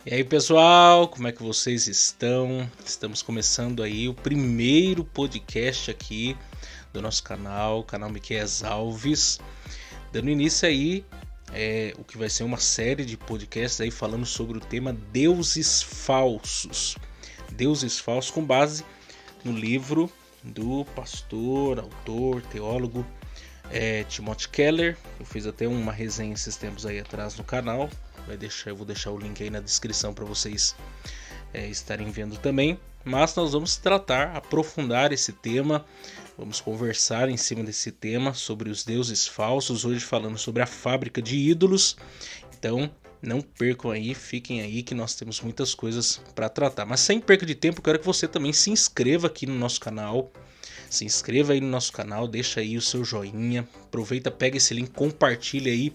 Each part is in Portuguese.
E aí, pessoal, como é que vocês estão? Estamos começando aí o primeiro podcast aqui do nosso canal, o canal Miqueias Alves, dando início aí o que vai ser uma série de podcasts aí falando sobre o tema deuses falsos. Deuses falsos com base no livro do pastor, autor, teólogo Timothy Keller. Eu fiz até uma resenha esses tempos aí atrás no canal. Eu vou deixar o link aí na descrição para vocês estarem vendo também. Mas nós vamos aprofundar esse tema. Vamos conversar em cima desse tema sobre os deuses falsos. Hoje falando sobre a fábrica de ídolos. Então não percam aí, fiquem aí que nós temos muitas coisas para tratar. Mas sem perca de tempo, eu quero que você também se inscreva aqui no nosso canal. Se inscreva aí no nosso canal, deixa aí o seu joinha. Aproveita, pega esse link, compartilha aí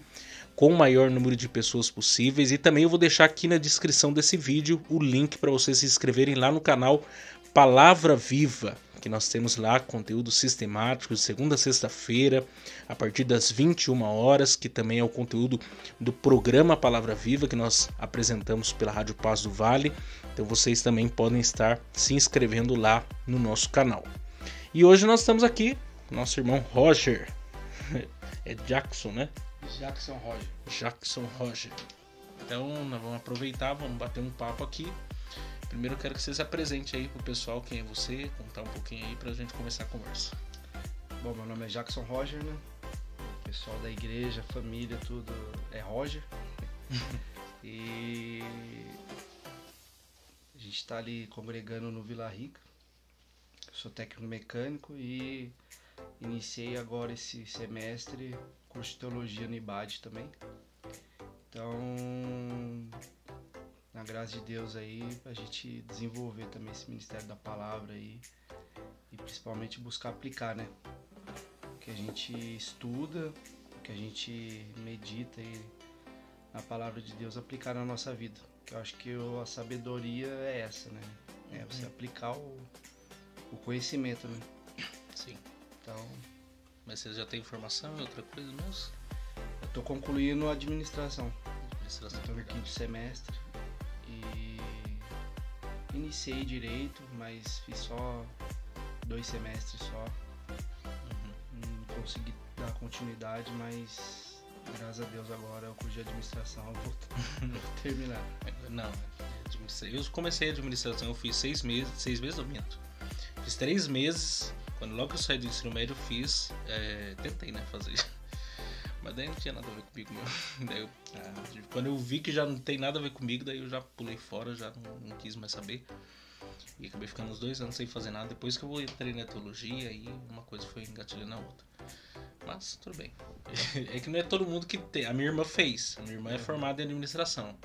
com o maior número de pessoas possíveis. E também eu vou deixar aqui na descrição desse vídeo o link para vocês se inscreverem lá no canal Palavra Viva, que nós temos lá conteúdo sistemático de segunda a sexta-feira, a partir das 21 horas, que também é o conteúdo do programa Palavra Viva, que nós apresentamos pela Rádio Paz do Vale. Então vocês também podem estar se inscrevendo lá no nosso canal. E hoje nós estamos aqui com nosso irmão Roger. É Jackson, né? Jackson Roger. Então nós vamos aproveitar, vamos bater um papo aqui. Primeiro eu quero que você se apresente aí pro pessoal, quem é você, contar um pouquinho aí pra gente começar a conversa. Bom, meu nome é Jackson Roger, né? O pessoal da igreja, família, tudo é Roger. E a gente tá ali congregando no Vila Rica. Eu sou técnico mecânico e iniciei agora esse semestre curso de teologia no IBAD também. Então, na graça de Deus aí, a gente desenvolver também esse ministério da palavra aí e principalmente buscar aplicar, né? O que a gente estuda, o que a gente medita aí na palavra de Deus, aplicar na nossa vida. Que eu acho que a sabedoria é essa, né? É você aplicar o conhecimento, né? Sim. Então, mas você já tem formação em outra coisa mesmo? eu tô concluindo a administração. Administração. Estou no quinto semestre e iniciei direito, mas fiz só 2 semestres só. Não consegui dar continuidade, mas graças a Deus agora o curso de administração eu vou terminar. Não, eu comecei a administração, eu fiz 6 meses eu minto. Fiz 3 meses, logo que eu saí do ensino médio eu fiz, tentei, né, fazer. Mas daí não tinha nada a ver comigo mesmo. Daí quando eu vi que já não tem nada a ver comigo, daí eu já pulei fora, já não quis mais saber. E acabei ficando uns 2 anos sem fazer nada. Depois que eu entrei na teologia, aí uma coisa foi engatilhando a outra. Mas tudo bem. É que não é todo mundo que tem. A minha irmã fez. A minha irmã é formada em administração.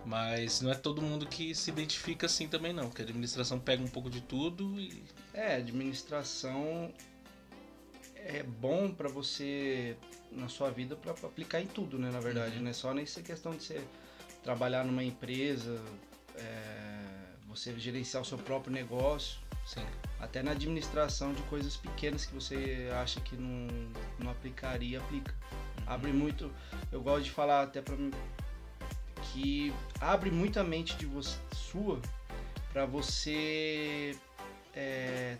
Mas não é todo mundo que se identifica assim também não. Porque a administração pega um pouco de tudo e... administração é bom pra você, na sua vida, pra aplicar em tudo, né, na verdade. Não é só nessa questão de você trabalhar numa empresa, você gerenciar o seu próprio negócio. Sim. Até na administração de coisas pequenas que você acha que não aplicaria, aplica. Abre muito, eu gosto de falar até pra mim, que abre muito a mente de você, sua, pra você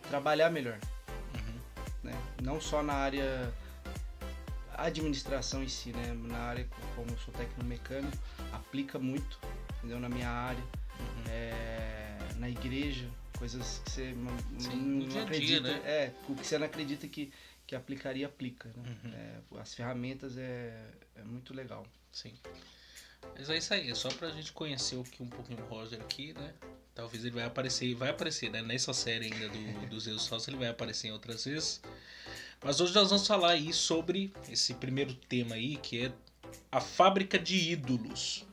trabalhar melhor. Né? Não só na área administração em si, né? Na área, como eu sou técnico mecânico, aplica muito, entendeu? Na minha área, na igreja, coisas que você não acredita, né? O que você não acredita que aplicaria, aplica, né? As ferramentas é muito legal. Sim. Mas é isso aí, é só pra gente conhecer um pouquinho o Roger aqui, né? Talvez ele vai aparecer, né? Nessa série ainda dos Deuses Falsos, ele vai aparecer em outras vezes. Mas hoje nós vamos falar aí sobre esse primeiro tema aí, que é a fábrica de ídolos.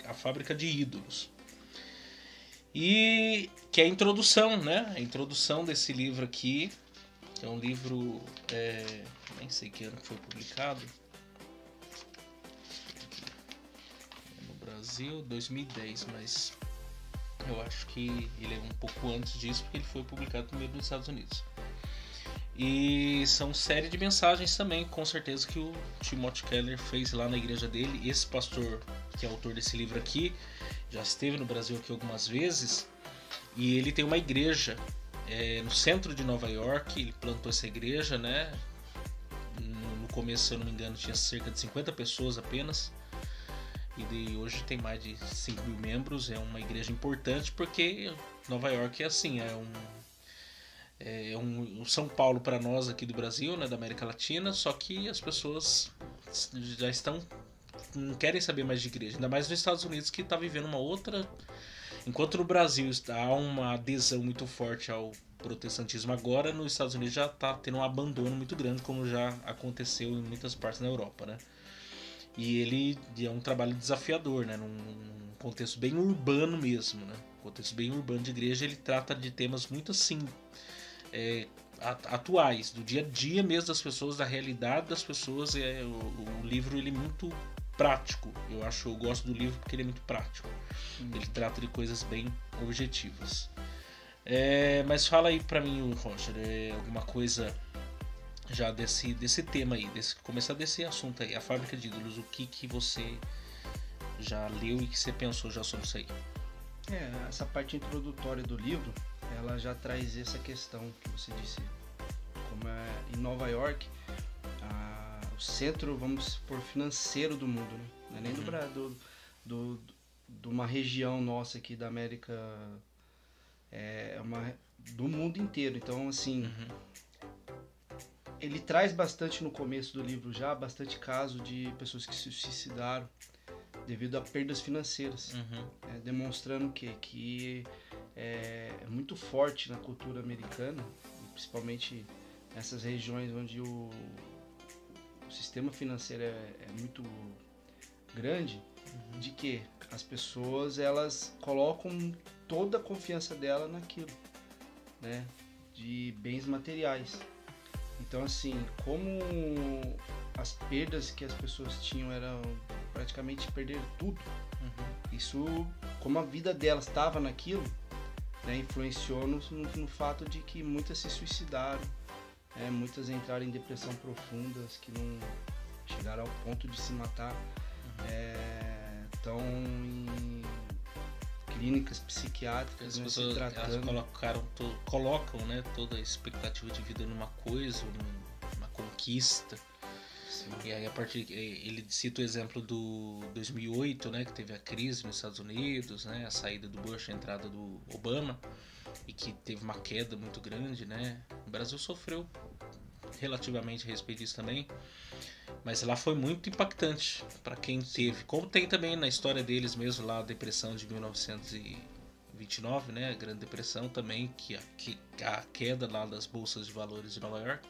A fábrica de ídolos. E que é a introdução, né? A introdução desse livro aqui, que é um livro, nem sei que ano que foi publicado. No Brasil, 2010, mas... eu acho que ele é um pouco antes disso, porque ele foi publicado primeiro nos Estados Unidos. E são série de mensagens também, com certeza, que o Timothy Keller fez lá na igreja dele. Esse pastor que é autor desse livro aqui, já esteve no Brasil aqui algumas vezes, e ele tem uma igreja no centro de Nova York. Ele plantou essa igreja, né? No começo, se eu não me engano, tinha cerca de 50 pessoas apenas, e hoje tem mais de 5 mil membros. É uma igreja importante porque Nova York é assim, é um São Paulo para nós aqui do Brasil, né, da América Latina, só que as pessoas já não querem saber mais de igreja, ainda mais nos Estados Unidos, que está vivendo uma outra. Enquanto no Brasil há uma adesão muito forte ao protestantismo, agora nos Estados Unidos já está tendo um abandono muito grande, como já aconteceu em muitas partes da Europa, né? E ele é um trabalho desafiador, né? Num contexto bem urbano mesmo, né? Contexto bem urbano de igreja. Ele trata de temas muito assim atuais, do dia a dia mesmo das pessoas, da realidade das pessoas. O livro ele é muito prático. Eu gosto do livro porque ele é muito prático. Ele trata de coisas bem objetivas. Mas fala aí pra mim, Roger, alguma coisa já desse tema aí, começar desse assunto aí, a Fábrica de Ídolos. O que você já leu e que você pensou já sobre isso aí? Essa parte introdutória do livro, ela já traz essa questão que você disse, como em Nova York, o centro, vamos supor, financeiro do mundo, né? Não é nem de uma região nossa aqui da América, do mundo inteiro. Então, assim, ele traz bastante no começo do livro já, bastante caso de pessoas que se suicidaram devido a perdas financeiras, demonstrando que é muito forte na cultura americana, principalmente nessas regiões onde o sistema financeiro é muito grande, de que as pessoas elas colocam toda a confiança dela naquilo, né, de bens materiais. Então, assim, como as perdas que as pessoas tinham eram praticamente perder tudo, isso, como a vida delas estava naquilo, né, influenciou no fato de que muitas se suicidaram, muitas entraram em depressão profundas, que não chegaram ao ponto de se matar, estão em clínicas psiquiátricas, as se pessoas tratando. colocam, né, toda a expectativa de vida numa coisa, numa conquista. Sim. E aí ele cita o exemplo do 2008, né, que teve a crise nos Estados Unidos, né, a saída do Bush, a entrada do Obama, e que teve uma queda muito grande, né. O Brasil sofreu relativamente a respeito disso também, mas lá foi muito impactante para quem teve, como tem também na história deles mesmo lá a depressão de 1929, né, a Grande Depressão também, que a queda lá das bolsas de valores de Nova York,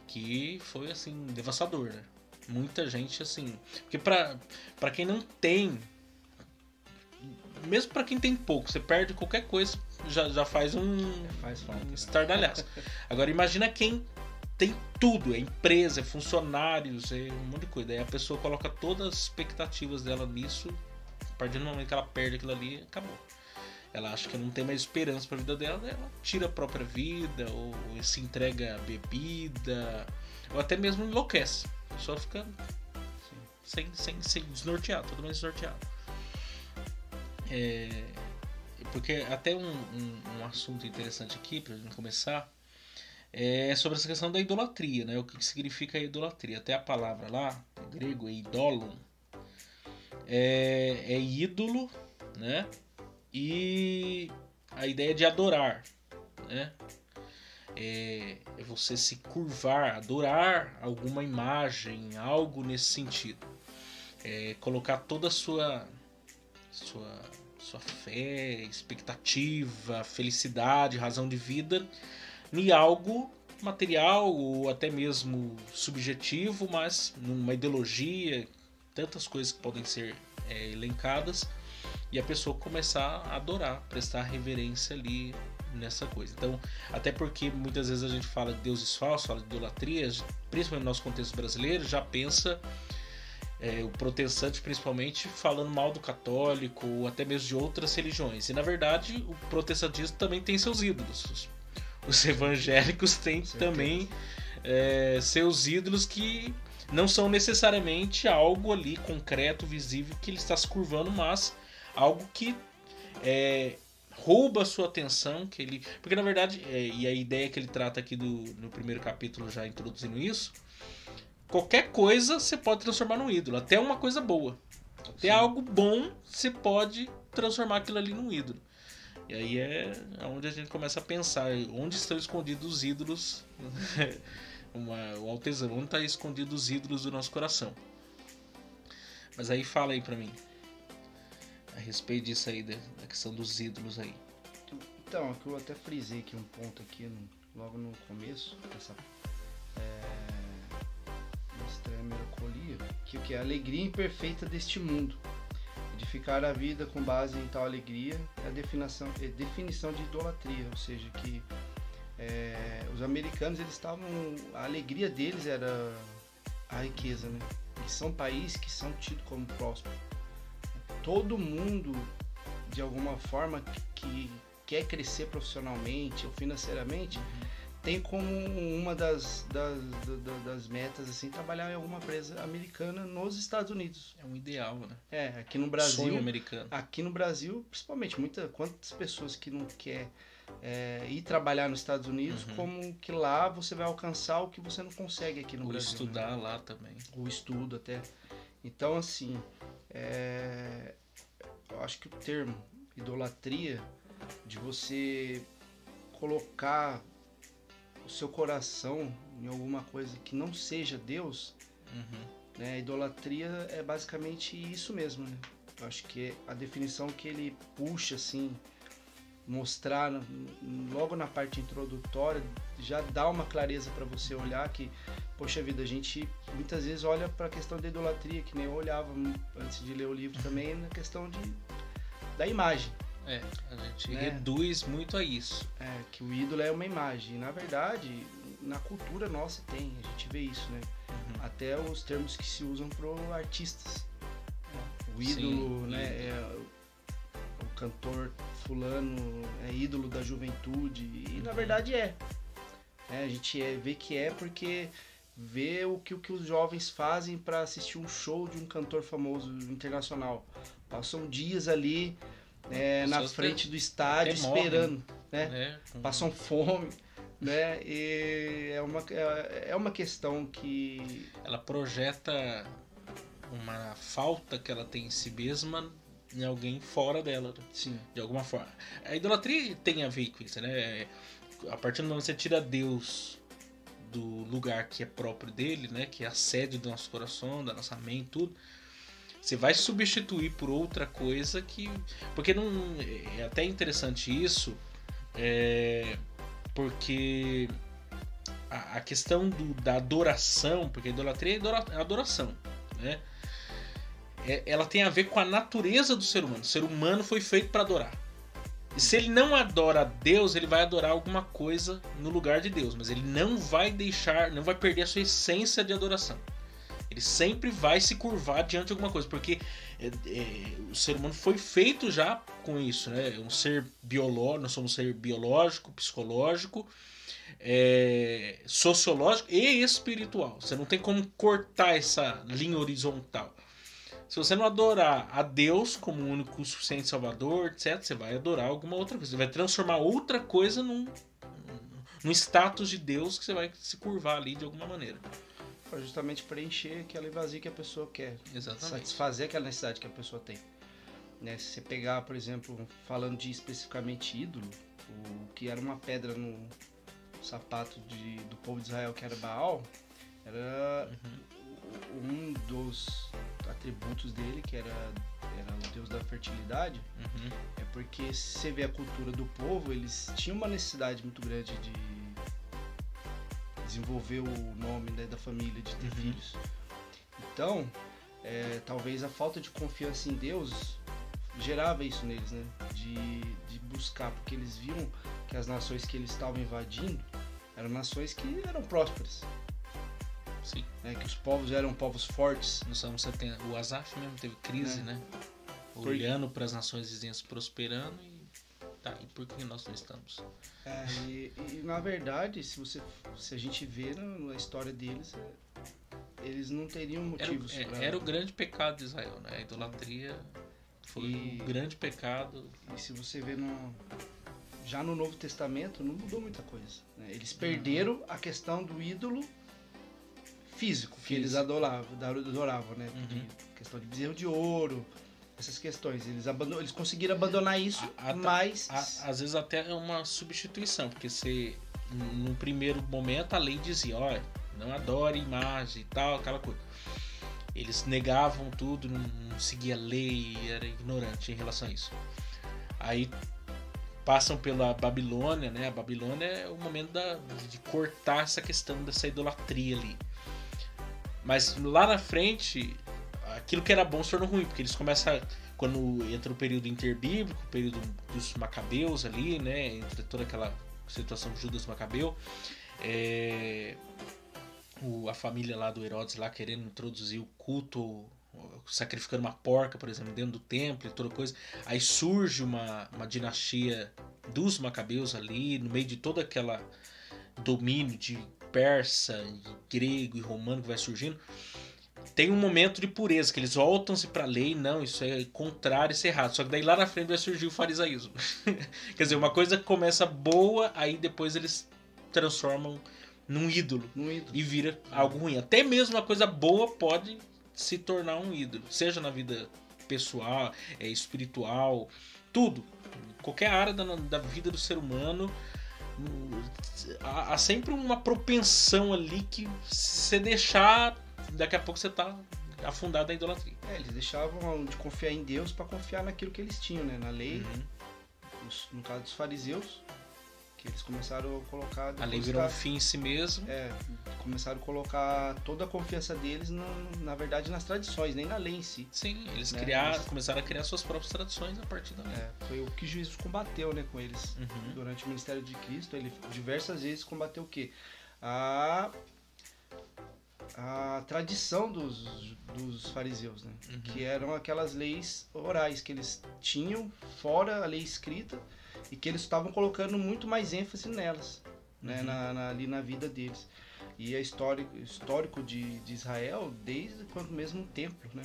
que foi assim devastador, né? Muita gente assim, porque para quem não tem, mesmo para quem tem pouco, você perde qualquer coisa, já faz um estardalhaço. Agora imagina quem tem tudo, é empresa, é funcionários, é um monte de coisa. Aí a pessoa coloca todas as expectativas dela nisso, a partir do momento que ela perde aquilo ali, acabou. Ela acha que não tem mais esperança para a vida dela, ela tira a própria vida, ou se entrega a bebida, ou até mesmo enlouquece. A pessoa fica sem desnorteado, totalmente desnorteado. Porque até um assunto interessante aqui, para a gente começar, é sobre essa questão da idolatria, né? O que significa a idolatria? Até a palavra lá, em grego, é idolon, é ídolo, né? E a ideia de adorar, né? É você se curvar, adorar alguma imagem, algo nesse sentido. Colocar toda a sua fé, expectativa, felicidade, razão de vida em algo material ou até mesmo subjetivo, mas numa ideologia, tantas coisas que podem ser elencadas, e a pessoa começar a adorar, prestar reverência ali nessa coisa. Então, até porque muitas vezes a gente fala de deuses falsos, fala de idolatrias, principalmente no nosso contexto brasileiro, já pensa o protestante principalmente falando mal do católico ou até mesmo de outras religiões. E na verdade o protestantismo também tem seus ídolos. Os evangélicos têm também seus ídolos que não são necessariamente algo ali concreto, visível, que ele está se curvando, mas algo que rouba a sua atenção, que ele... Porque na verdade, e a ideia que ele trata aqui no primeiro capítulo, já introduzindo isso, qualquer coisa você pode transformar num ídolo, até uma coisa boa. Até algo bom você pode transformar aquilo ali num ídolo. E aí é onde a gente começa a pensar, onde estão escondidos os ídolos, o Altezão, onde estão escondidos os ídolos do nosso coração. Mas aí fala aí pra mim, a respeito disso aí, da questão dos ídolos aí. Então, eu até frisei aqui um ponto aqui, logo no começo, dessa estranha melancolia, que é a alegria imperfeita deste mundo. Edificar a vida com base em tal alegria é a definição de idolatria, ou seja, que os americanos, eles estavam, a alegria deles era a riqueza, né? Eles são países que são tidos como prósperos. Todo mundo, de alguma forma, que quer crescer profissionalmente ou financeiramente, tem como uma das metas assim, trabalhar em alguma empresa americana nos Estados Unidos. É um ideal, né? Aqui no Brasil, sonho americano. Aqui no Brasil, principalmente, quantas pessoas que não quer ir trabalhar nos Estados Unidos, como que lá você vai alcançar o que você não consegue aqui no Brasil. Ou estudar, né? Lá também. O estudo até. Então, assim, eu acho que o termo idolatria, de você colocar o seu coração em alguma coisa que não seja Deus, né? Idolatria é basicamente isso mesmo, né? Eu acho que a definição que ele puxa, assim, mostrar logo na parte introdutória, já dá uma clareza para você olhar que, poxa vida, a gente muitas vezes olha para a questão da idolatria, que nem eu olhava antes de ler o livro também, na questão da imagem. A gente reduz muito a isso. Que o ídolo é uma imagem. E, na verdade, na cultura nossa tem, a gente vê isso, né? Até os termos que se usam para artistas. O ídolo, sim, né? O cantor fulano é ídolo da juventude. E na verdade a gente vê que porque vê o que os jovens fazem para assistir um show de um cantor famoso internacional. Passam dias ali na frente do estádio esperando, né? Passam fome, né? E é uma questão que ela projeta uma falta que ela tem em si mesma em alguém fora dela, né? Sim. De alguma forma. A idolatria tem a ver com isso, né? A partir do momento que você tira Deus do lugar que é próprio dele, né? Que é a sede do nosso coração, da nossa mente, tudo. Você vai substituir por outra coisa que... Porque não... É até interessante isso, porque a questão da adoração, porque a idolatria é adoração, né? Ela tem a ver com a natureza do ser humano. O ser humano foi feito para adorar. E se ele não adora a Deus, ele vai adorar alguma coisa no lugar de Deus, mas ele não vai perder a sua essência de adoração. Ele sempre vai se curvar diante de alguma coisa, porque o ser humano foi feito já com isso, né? Um ser biológico, nós somos um ser biológico, psicológico, sociológico e espiritual. Você não tem como cortar essa linha horizontal. Se você não adorar a Deus como o único suficiente salvador, etc., você vai adorar alguma outra coisa. Você vai transformar outra coisa num status de Deus que você vai se curvar ali de alguma maneira. Para justamente preencher aquela vazia que a pessoa quer. Exatamente. Satisfazer aquela necessidade que a pessoa tem. Né? Se você pegar, por exemplo, falando de especificamente ídolo, o que era uma pedra no sapato do povo de Israel, que era Baal, era um dos atributos dele, que era o deus da fertilidade. É porque se você vê a cultura do povo, eles tinham uma necessidade muito grande de desenvolver o nome, né, da família, de ter filhos. Então, talvez a falta de confiança em Deus gerava isso neles, né? De buscar, porque eles viam que as nações que eles estavam invadindo eram nações que eram prósperas. Sim. Que os povos eram povos fortes. No Salmo 70, o Asaf mesmo teve crise, né? Olhando para as nações vizinhas prosperando e por que nós não estamos? E na verdade, se a gente vê na história deles, eles não teriam motivos era o grande pecado de Israel, né? A idolatria foi o grande pecado. E se você vê já no Novo Testamento, não mudou muita coisa, né? Eles perderam a questão do ídolo físico que eles adoravam, né? Questão de bezerro de ouro, essas questões. Eles conseguiram abandonar isso, mas... Às vezes até é uma substituição, porque no primeiro momento a lei dizia, olha, não adore imagem e tal, aquela coisa. Eles negavam tudo, não seguia a lei, era ignorante em relação a isso. Aí passam pela Babilônia, né? A Babilônia é o momento de cortar essa questão dessa idolatria ali. Mas lá na frente, aquilo que era bom se tornou ruim, porque eles começam, quando entra o período interbíblico, o período dos Macabeus ali, né? Entre toda aquela situação de Judas Macabeu, a família lá do Herodes lá querendo introduzir o culto, sacrificando uma porca, por exemplo, dentro do templo e toda coisa. Aí surge uma dinastia dos Macabeus ali, no meio de todo aquele domínio de persa, grego e romano que vai surgindo. Tem um momento de pureza, que eles voltam-se para a lei, não, isso é contrário, isso é errado. Só que daí lá na frente vai surgir o farisaísmo. Quer dizer, uma coisa que começa boa, aí depois eles transformam num ídolo. E vira algo ruim. Até mesmo uma coisa boa pode se tornar um ídolo. Seja na vida pessoal, espiritual, tudo. Qualquer área da vida do ser humano, há sempre uma propensão ali que se você deixar, daqui a pouco você está afundado na idolatria. Eles deixavam de confiar em Deus para confiar naquilo que eles tinham, né? Na lei, no caso dos fariseus, que eles começaram a colocar... A lei virou um fim em si mesmo. Começaram a colocar toda a confiança deles, na verdade, nas tradições, nem na lei em si. Sim, eles começaram a criar suas próprias tradições a partir da lei. Foi o que Jesus combateu, né, com eles. Durante o ministério de Cristo, ele diversas vezes combateu o quê? A tradição dos fariseus, né? Que eram aquelas leis orais que eles tinham, fora a lei escrita, e que eles estavam colocando muito mais ênfase nelas, né? Ali na vida deles. E é histórico de Israel desde quando mesmo o templo, né?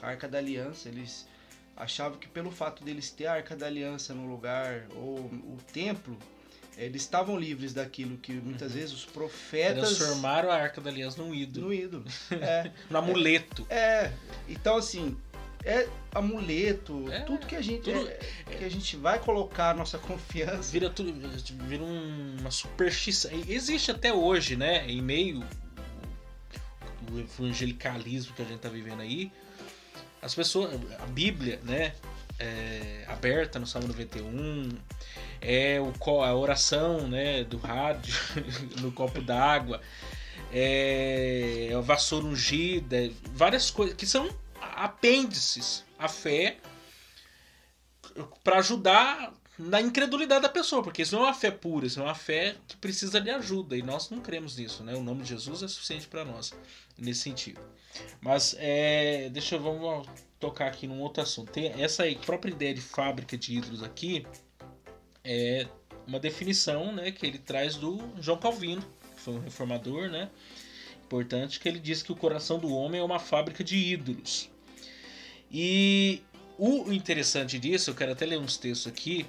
A Arca da Aliança, eles achavam que pelo fato deles ter a Arca da Aliança no lugar, ou o templo, eles estavam livres daquilo que muitas vezes os profetas... Transformaram a Arca da Aliança num ídolo. No ídolo. No amuleto. Então assim, amuleto, tudo que a gente que a gente vai colocar a nossa confiança. Vira uma superstição. Existe até hoje, né? Em meio ao evangelicalismo que a gente tá vivendo aí, as pessoas, a Bíblia, né? Aberta no Salmo 91, a oração, né, do rádio no copo d'água, a vassoura ungida, várias coisas que são apêndices à fé para ajudar na incredulidade da pessoa, porque isso não é uma fé pura, isso é uma fé que precisa de ajuda, e nós não cremos nisso, né? O nome de Jesus é suficiente para nós nesse sentido. Mas vamos tocar aqui num outro assunto. Tem essa própria ideia de fábrica de ídolos aqui, é uma definição, né, que ele traz do João Calvino, que foi um reformador, né, importante, que ele diz que o coração do homem é uma fábrica de ídolos. E o interessante disso, eu quero até ler uns textos aqui,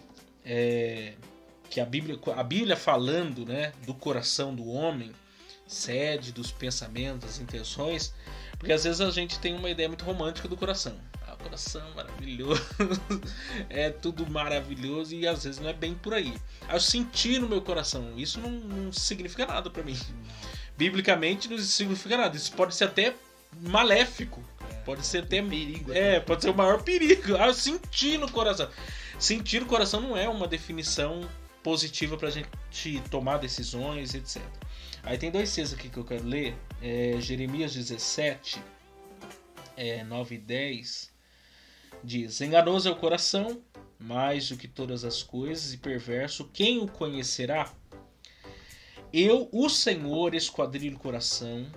que a Bíblia falando, né, do coração do homem, sede dos pensamentos, das intenções, porque às vezes a gente tem uma ideia muito romântica do coração. O coração maravilhoso, é tudo maravilhoso, e às vezes não é bem por aí. Eu senti no meu coração, isso não significa nada para mim. Biblicamente não significa nada, isso pode ser até maléfico, pode ser até perigo. Pode ser o maior perigo. Eu senti no coração. Sentir no coração não é uma definição positiva pra gente tomar decisões, etc. Aí tem dois textos aqui que eu quero ler. Jeremias 17, 9 e 10. Diz: enganoso é o coração, mais do que todas as coisas, e perverso, quem o conhecerá? Eu, o Senhor, esquadrilho o coração,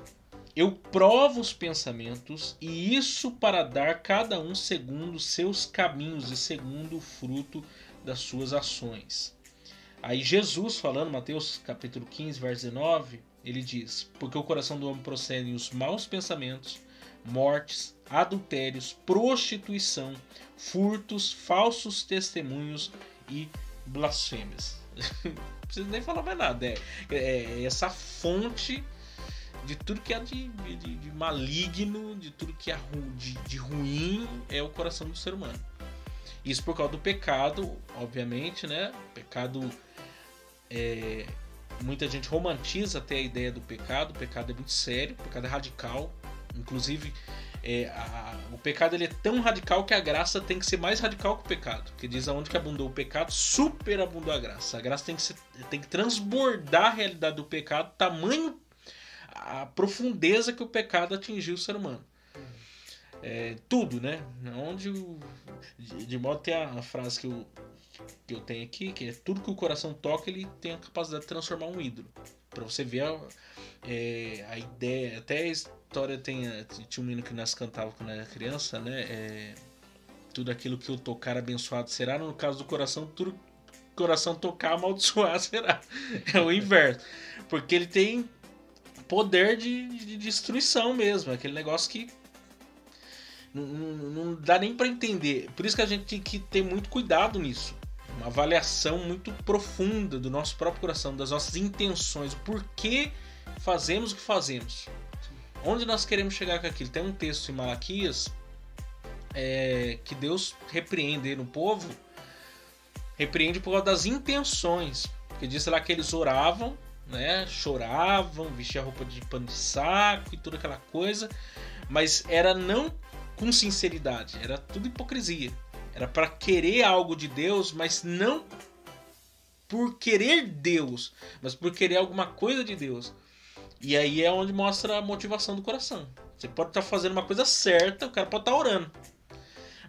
eu provo os pensamentos, e isso para dar cada um segundo seus caminhos e segundo o fruto das suas ações. Aí Jesus falando, Mateus capítulo 15, verso 19, ele diz: porque o coração do homem procede os maus pensamentos, mortes, adultérios, prostituição, furtos, falsos testemunhos e blasfêmias. Não preciso nem falar mais nada. É essa fonte de tudo que é de maligno, de tudo que é de ruim, é o coração do ser humano. Isso por causa do pecado, obviamente, né? O pecado muita gente romantiza até a ideia do pecado. O pecado é muito sério, o pecado é radical. Inclusive, o pecado ele é tão radical que a graça tem que ser mais radical que o pecado. Porque diz aonde que abundou o pecado, superabundou a graça. A graça tem que transbordar a realidade do pecado, tamanho a profundeza que o pecado atingiu o ser humano. Tudo, né? De modo tem a frase que eu tenho aqui, que é tudo que o coração toca, ele tem a capacidade de transformar um ídolo. Pra você ver a ideia, até a história tinha um menino que nós cantávamos quando era criança, né? Tudo aquilo que eu tocar abençoado será. No caso do coração, tudo que o coração tocar amaldiçoado será. É o inverso. Porque ele tem poder de destruição mesmo, aquele negócio que não dá nem para entender. Por isso que a gente tem que ter muito cuidado nisso, uma avaliação muito profunda do nosso próprio coração, das nossas intenções, o porquê fazemos o que fazemos, onde nós queremos chegar com aquilo. Tem um texto em Malaquias que Deus repreende no povo, repreende por causa das intenções, porque diz lá que eles oravam, né, choravam, vestiam a roupa de pano de saco e toda aquela coisa, mas era não com sinceridade, era tudo hipocrisia. Era para querer algo de Deus, mas não por querer Deus, mas por querer alguma coisa de Deus. E aí é onde mostra a motivação do coração. Você pode estar fazendo uma coisa certa, o cara pode estar orando,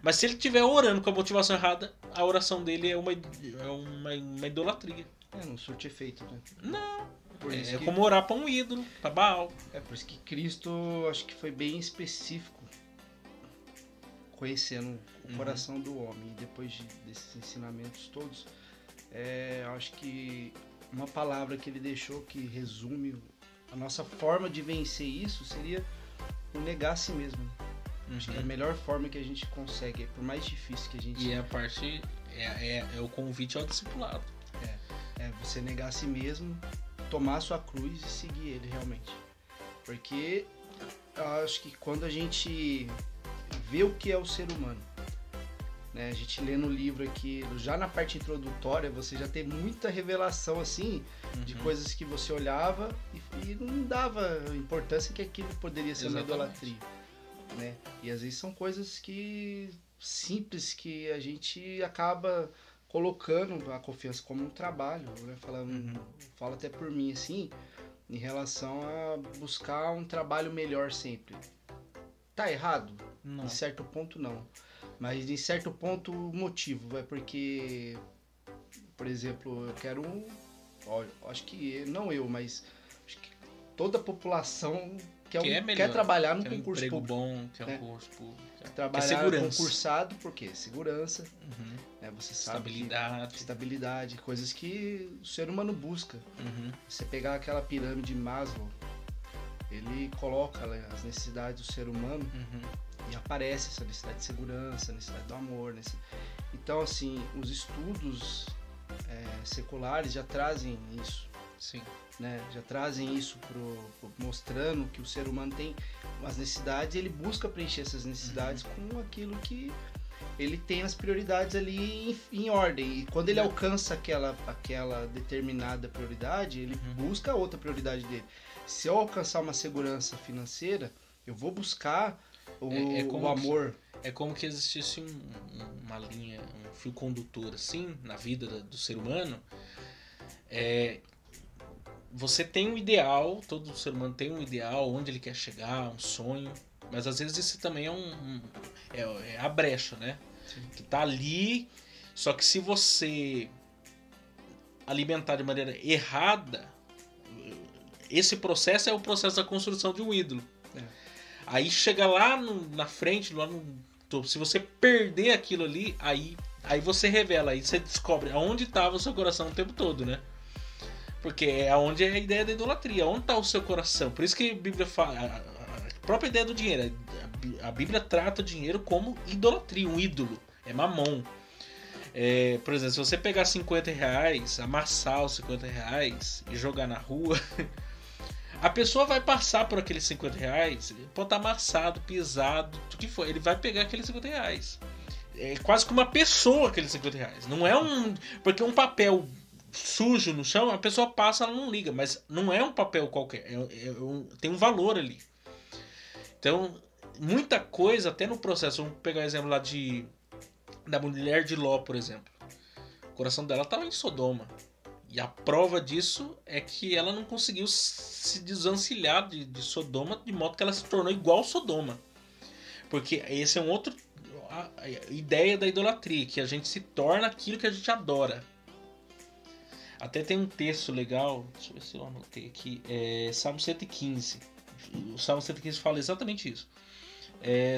mas se ele estiver orando com a motivação errada, a oração dele é uma idolatria. Não surte efeito, né? Não. É como orar para um ídolo, para Baal. Por isso que Cristo, acho que foi bem específico, conhecendo o coração do homem. E depois desses ensinamentos todos, acho que uma palavra que ele deixou que resume a nossa forma de vencer isso seria o negar a si mesmo. Acho que é a melhor forma que a gente consegue, por mais difícil que a gente... E a parte é o convite ao discipulado. É você negar a si mesmo, tomar a sua cruz e seguir ele realmente. Porque eu acho que quando a gente vê o que é o ser humano, né, a gente lê no livro aqui, já na parte introdutória, você já tem muita revelação assim, de coisas que você olhava e não dava importância que aquilo poderia ser uma idolatria, né? E às vezes são coisas simples que a gente acaba colocando a confiança como um trabalho, né? Falo até por mim assim, em relação a buscar um trabalho melhor sempre. Tá errado? Não. Em certo ponto não. Mas em certo ponto o motivo é porque, por exemplo, eu quero acho que não eu, mas acho que toda a população quer trabalhar num concurso público. Bom, quer um concurso público. Trabalhar concursado, por quê? Segurança, né? Você sabe estabilidade, coisas que o ser humano busca. Você pegar aquela pirâmide de Maslow, ele coloca as necessidades do ser humano e aparece essa necessidade de segurança, necessidade do amor. Então, assim, os estudos seculares já trazem isso. Sim. Né? Já trazem isso mostrando que o ser humano tem as necessidades e ele busca preencher essas necessidades com aquilo que ele tem as prioridades ali em ordem. E quando ele alcança aquela determinada prioridade, ele busca outra prioridade dele. Se eu alcançar uma segurança financeira, eu vou buscar o amor. É como que existisse uma linha, um fio condutor assim, na vida do ser humano. Você tem um ideal, todo ser humano tem um ideal, onde ele quer chegar, um sonho, mas às vezes isso também é a brecha, né? Sim. Que tá ali, só que se você alimentar de maneira errada, esse processo é o processo da construção de um ídolo. Aí chega lá na frente, lá no topo, se você perder aquilo ali, aí você revela, aí você descobre aonde estava o seu coração o tempo todo, né? Porque é onde é a ideia da idolatria. Onde está o seu coração? Por isso que a Bíblia fala... A própria ideia do dinheiro. A Bíblia trata o dinheiro como idolatria, um ídolo. É mamon. Por exemplo, se você pegar 50 reais, amassar os 50 reais e jogar na rua, a pessoa vai passar por aqueles 50 reais, pode estar amassado, pisado, o que for, ele vai pegar aqueles 50 reais. É quase que uma pessoa aqueles 50 reais. Não é um... Porque um papel sujo no chão, a pessoa passa, ela não liga, mas não é um papel qualquer, tem um valor ali. Então, muita coisa, até no processo, vamos pegar o exemplo lá da mulher de Ló, por exemplo. O coração dela estava em Sodoma. E a prova disso é que ela não conseguiu se desancilhar de Sodoma, de modo que ela se tornou igual Sodoma. Porque esse é um outro... A ideia da idolatria, que a gente se torna aquilo que a gente adora. Até tem um texto legal, deixa eu ver se eu anotei aqui, Salmo 115. O Salmo 115 fala exatamente isso.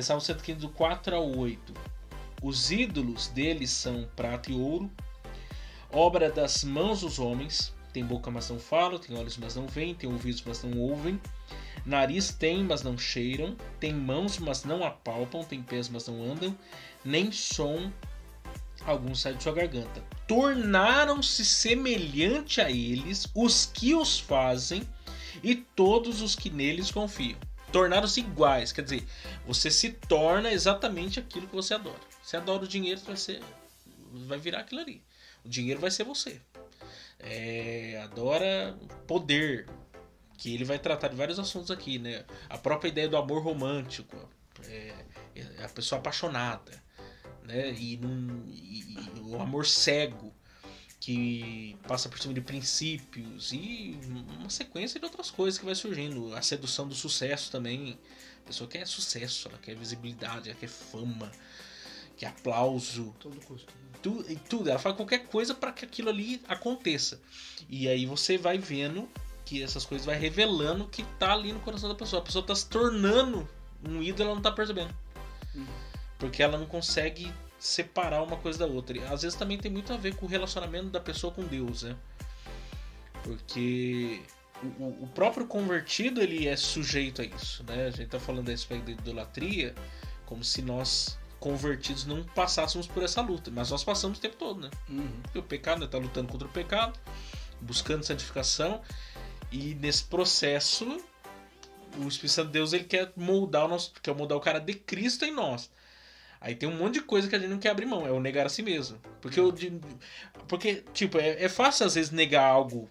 Salmo 115, do 4 ao 8. Os ídolos deles são prata e ouro, obra das mãos dos homens. Tem boca, mas não falam, tem olhos, mas não veem, tem ouvidos, mas não ouvem. Nariz tem, mas não cheiram. Tem mãos, mas não apalpam. Tem pés, mas não andam. Nem som algum sai de sua garganta. Tornaram-se semelhante a eles os que os fazem e todos os que neles confiam. Tornaram-se iguais, quer dizer, você se torna exatamente aquilo que você adora. Você adora o dinheiro, vai virar aquilo ali. O dinheiro vai ser você. Adora poder, que ele vai tratar de vários assuntos aqui, né? A própria ideia do amor romântico, a pessoa apaixonada, né? E o amor cego, que passa por cima de princípios, e uma sequência de outras coisas que vai surgindo. A sedução do sucesso também. A pessoa quer sucesso, ela quer visibilidade, ela quer fama, quer aplauso. Todo custo. Tudo. Ela faz qualquer coisa para que aquilo ali aconteça. E aí você vai vendo que essas coisas vai revelando o que tá ali no coração da pessoa. A pessoa tá se tornando um ídolo, ela não tá percebendo. Porque ela não consegue separar uma coisa da outra. E às vezes também tem muito a ver com o relacionamento da pessoa com Deus, né? Porque o próprio convertido, ele é sujeito a isso, né? A gente tá falando a respeito da idolatria como se nós convertidos não passássemos por essa luta, mas nós passamos o tempo todo, né? Porque o pecado, né, tá lutando contra o pecado, buscando santificação, e nesse processo o Espírito Santo de Deus, ele quer moldar o cara de Cristo em nós. Aí tem um monte de coisa que a gente não quer abrir mão, é o negar a si mesmo. Porque tipo, é fácil às vezes negar algo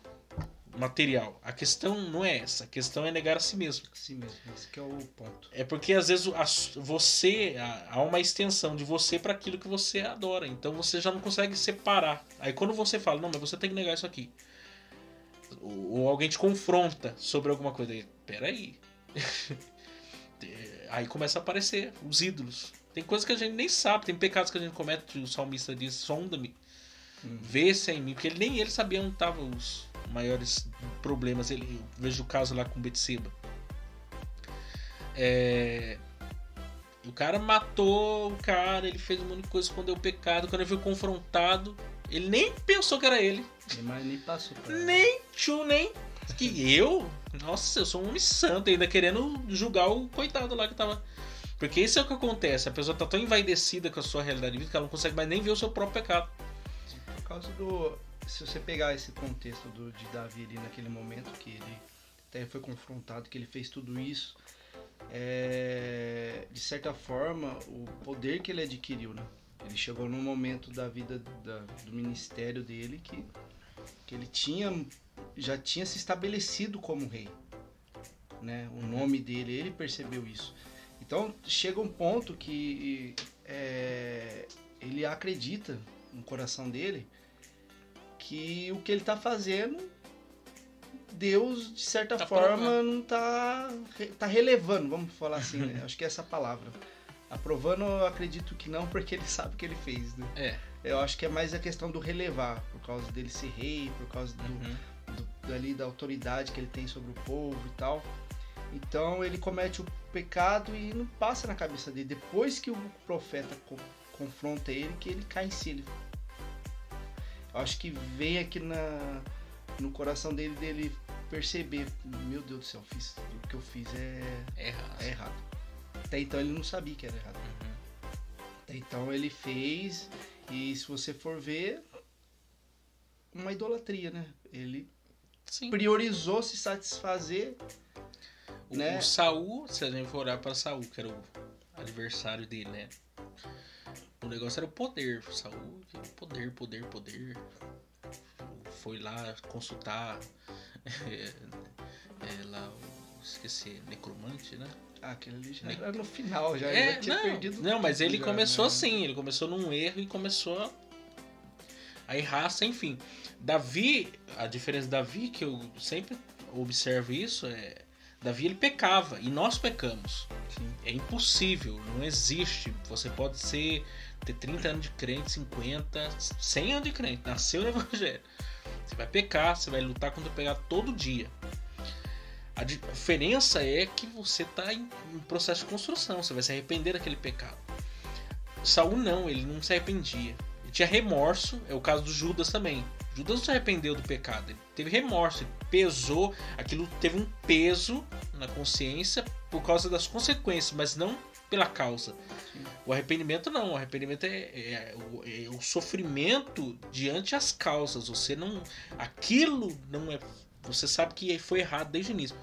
material. A questão não é essa, a questão é negar a si mesmo. Si mesmo, esse que é o ponto. É porque às vezes há uma extensão de você para aquilo que você adora, então você já não consegue separar. Aí quando você fala, não, mas você tem que negar isso aqui, ou alguém te confronta sobre alguma coisa, aí, peraí. Aí começa a aparecer os ídolos. Tem coisas que a gente nem sabe, tem pecados que a gente comete, o salmista diz, sonda-me, vê se é em mim, porque nem ele sabia onde estavam os maiores problemas. Eu vejo o caso lá com Betseba. O cara matou o cara, ele fez um monte de coisa, escondeu o pecado. Quando ele foi confrontado, ele nem pensou que era ele. Mas nem passou pra nem que eu sou um homem santo, ainda querendo julgar o coitado lá que tava. Porque isso é o que acontece, a pessoa tá tão envaidecida com a sua realidade de vida que ela não consegue mais nem ver o seu próprio pecado. Por causa se você pegar esse contexto de Davi ali naquele momento, que ele até foi confrontado, que ele fez tudo isso, de certa forma, o poder que ele adquiriu, né? Ele chegou num momento da vida do ministério dele que ele já tinha se estabelecido como rei, né? O nome dele, ele percebeu isso. Então chega um ponto que ele acredita no coração dele que o que ele está fazendo, Deus de certa forma não tá relevando, vamos falar assim, né? Acho que é essa palavra. Aprovando, eu acredito que não, porque ele sabe o que ele fez, né? Eu acho que é mais a questão do relevar, por causa dele ser rei, por causa da autoridade que ele tem sobre o povo e tal. Então ele comete o pecado e não passa na cabeça dele. Depois que o profeta confronta ele, que ele cai em si. Eu acho que vem aqui no coração dele perceber, meu Deus do céu, o que eu fiz é errado. Até então ele não sabia que era errado. Até então ele fez, e se você for ver, uma idolatria, né? Ele priorizou se satisfazer. O Saul, se a gente for olhar para Saul, que era o adversário dele, né? O negócio era o poder. Saul, poder. Foi lá consultar lá, esqueci, necromante, né? Aquele ali já era no final, já tinha perdido. Não, mas ele começou né? assim, ele começou num erro e começou a errar sem fim. Davi, a diferença de Davi, que eu sempre observo isso, Davi ele pecava e nós pecamos. Sim. É impossível, não existe. Você pode ter 30 anos de crente, 50, 100 anos de crente, nasceu no evangelho. Você vai pecar, você vai lutar contra o pecado todo dia. A diferença é que você está em processo de construção, você vai se arrepender daquele pecado. Saul não, ele não se arrependia. Ele tinha remorso, é o caso do Judas também. Judas não se arrependeu do pecado, ele teve remorso, ele pesou, aquilo teve um peso na consciência por causa das consequências, mas não pela causa. Sim. O arrependimento não, o arrependimento é o sofrimento diante as causas. Aquilo não é. Você sabe que foi errado desde o início.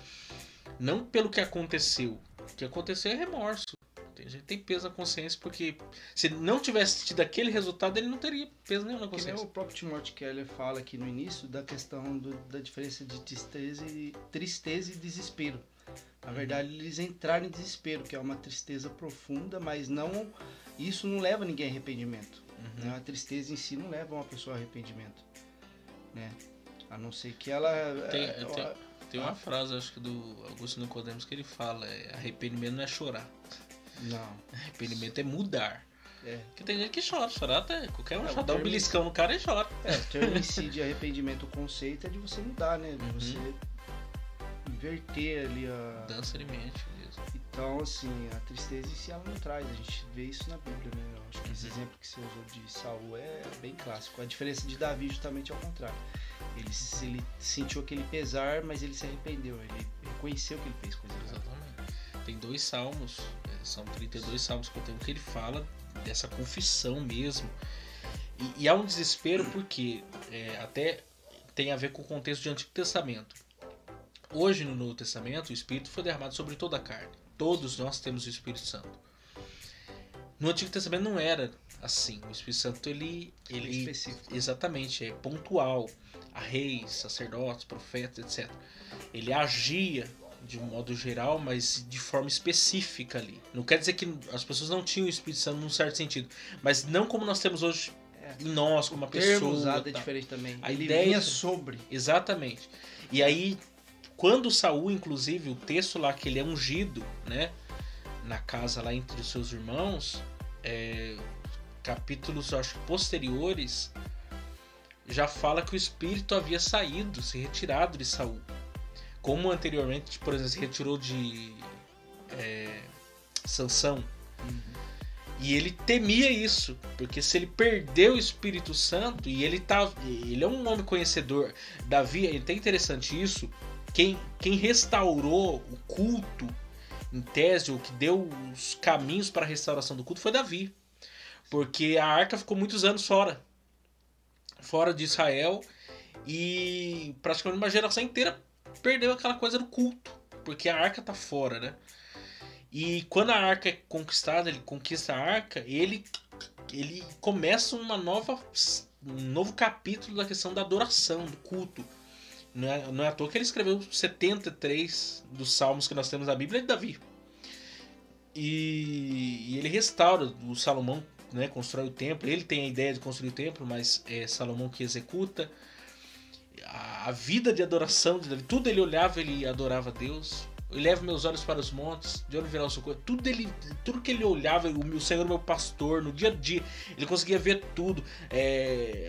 Não pelo que aconteceu. O que aconteceu é remorso. A gente tem peso na consciência, porque se não tivesse tido aquele resultado, ele não teria peso nenhum na consciência. Que nem o próprio Timothy Keller fala aqui no início da questão da diferença de tristeza e desespero. Na verdade, eles entraram em desespero, que é uma tristeza profunda, mas isso não leva ninguém a arrependimento. Né? A tristeza em si não leva uma pessoa a arrependimento. Né? A não ser que ela... Tem uma frase, acho que do Augusto Nicodemos, que ele fala, arrependimento não é chorar. Não. Arrependimento é mudar. Porque tem gente que chora até qualquer um dá um beliscão no cara e chora. O termo em si de arrependimento, o conceito é de você mudar, né? De você inverter ali a... Mudança de mente mesmo. Então, assim, a tristeza em si ela não traz. A gente vê isso na Bíblia, né? Eu acho que esse exemplo que você usou de Saul é bem clássico. A diferença de Davi justamente é ao contrário. Ele sentiu aquele pesar, mas ele se arrependeu. Ele reconheceu que ele fez coisas erradas. Exatamente. Tem 2 salmos, são 32 salmos que eu tenho, que ele fala dessa confissão mesmo. E há um desespero porque até tem a ver com o contexto do Antigo Testamento. Hoje no Novo Testamento o Espírito foi derramado sobre toda a carne. Todos nós temos o Espírito Santo. No Antigo Testamento não era assim. O Espírito Santo ele é específico. Exatamente, é pontual a reis, sacerdotes, profetas, etc. Ele agia de um modo geral, mas de forma específica ali. Não quer dizer que as pessoas não tinham o Espírito Santo num certo sentido, mas não como nós temos hoje em nós, como uma pessoa. O termo usado é diferente também. A ideia vinha sobre. Exatamente. E aí, quando Saul, inclusive, o texto lá que ele é ungido, né, na casa lá entre os seus irmãos, capítulos, acho que posteriores, já fala que o Espírito havia saído, se retirado de Saul. Como anteriormente, por exemplo, se retirou de Sansão. E ele temia isso, porque se ele perdeu o Espírito Santo, e ele é um homem conhecedor. Davi, é até interessante isso, quem restaurou o culto, em tese, ou que deu os caminhos para a restauração do culto, foi Davi. Porque a arca ficou muitos anos fora de Israel, e praticamente uma geração inteira perdeu aquela coisa do culto, porque a arca tá fora, né? E quando a arca é conquistada, ele conquista a arca, ele começa um novo capítulo da questão da adoração, do culto. Não é à toa que ele escreveu 73 dos salmos que nós temos na Bíblia de Davi. E ele restaura, o Salomão, né, constrói o templo, ele tem a ideia de construir o templo, mas é Salomão que executa. A vida de adoração de Davi, tudo ele olhava, ele adorava a Deus. Eu levo meus olhos para os montes, de onde virá o socorro. Tudo que ele olhava, o Senhor meu pastor, no dia a dia, ele conseguia ver tudo.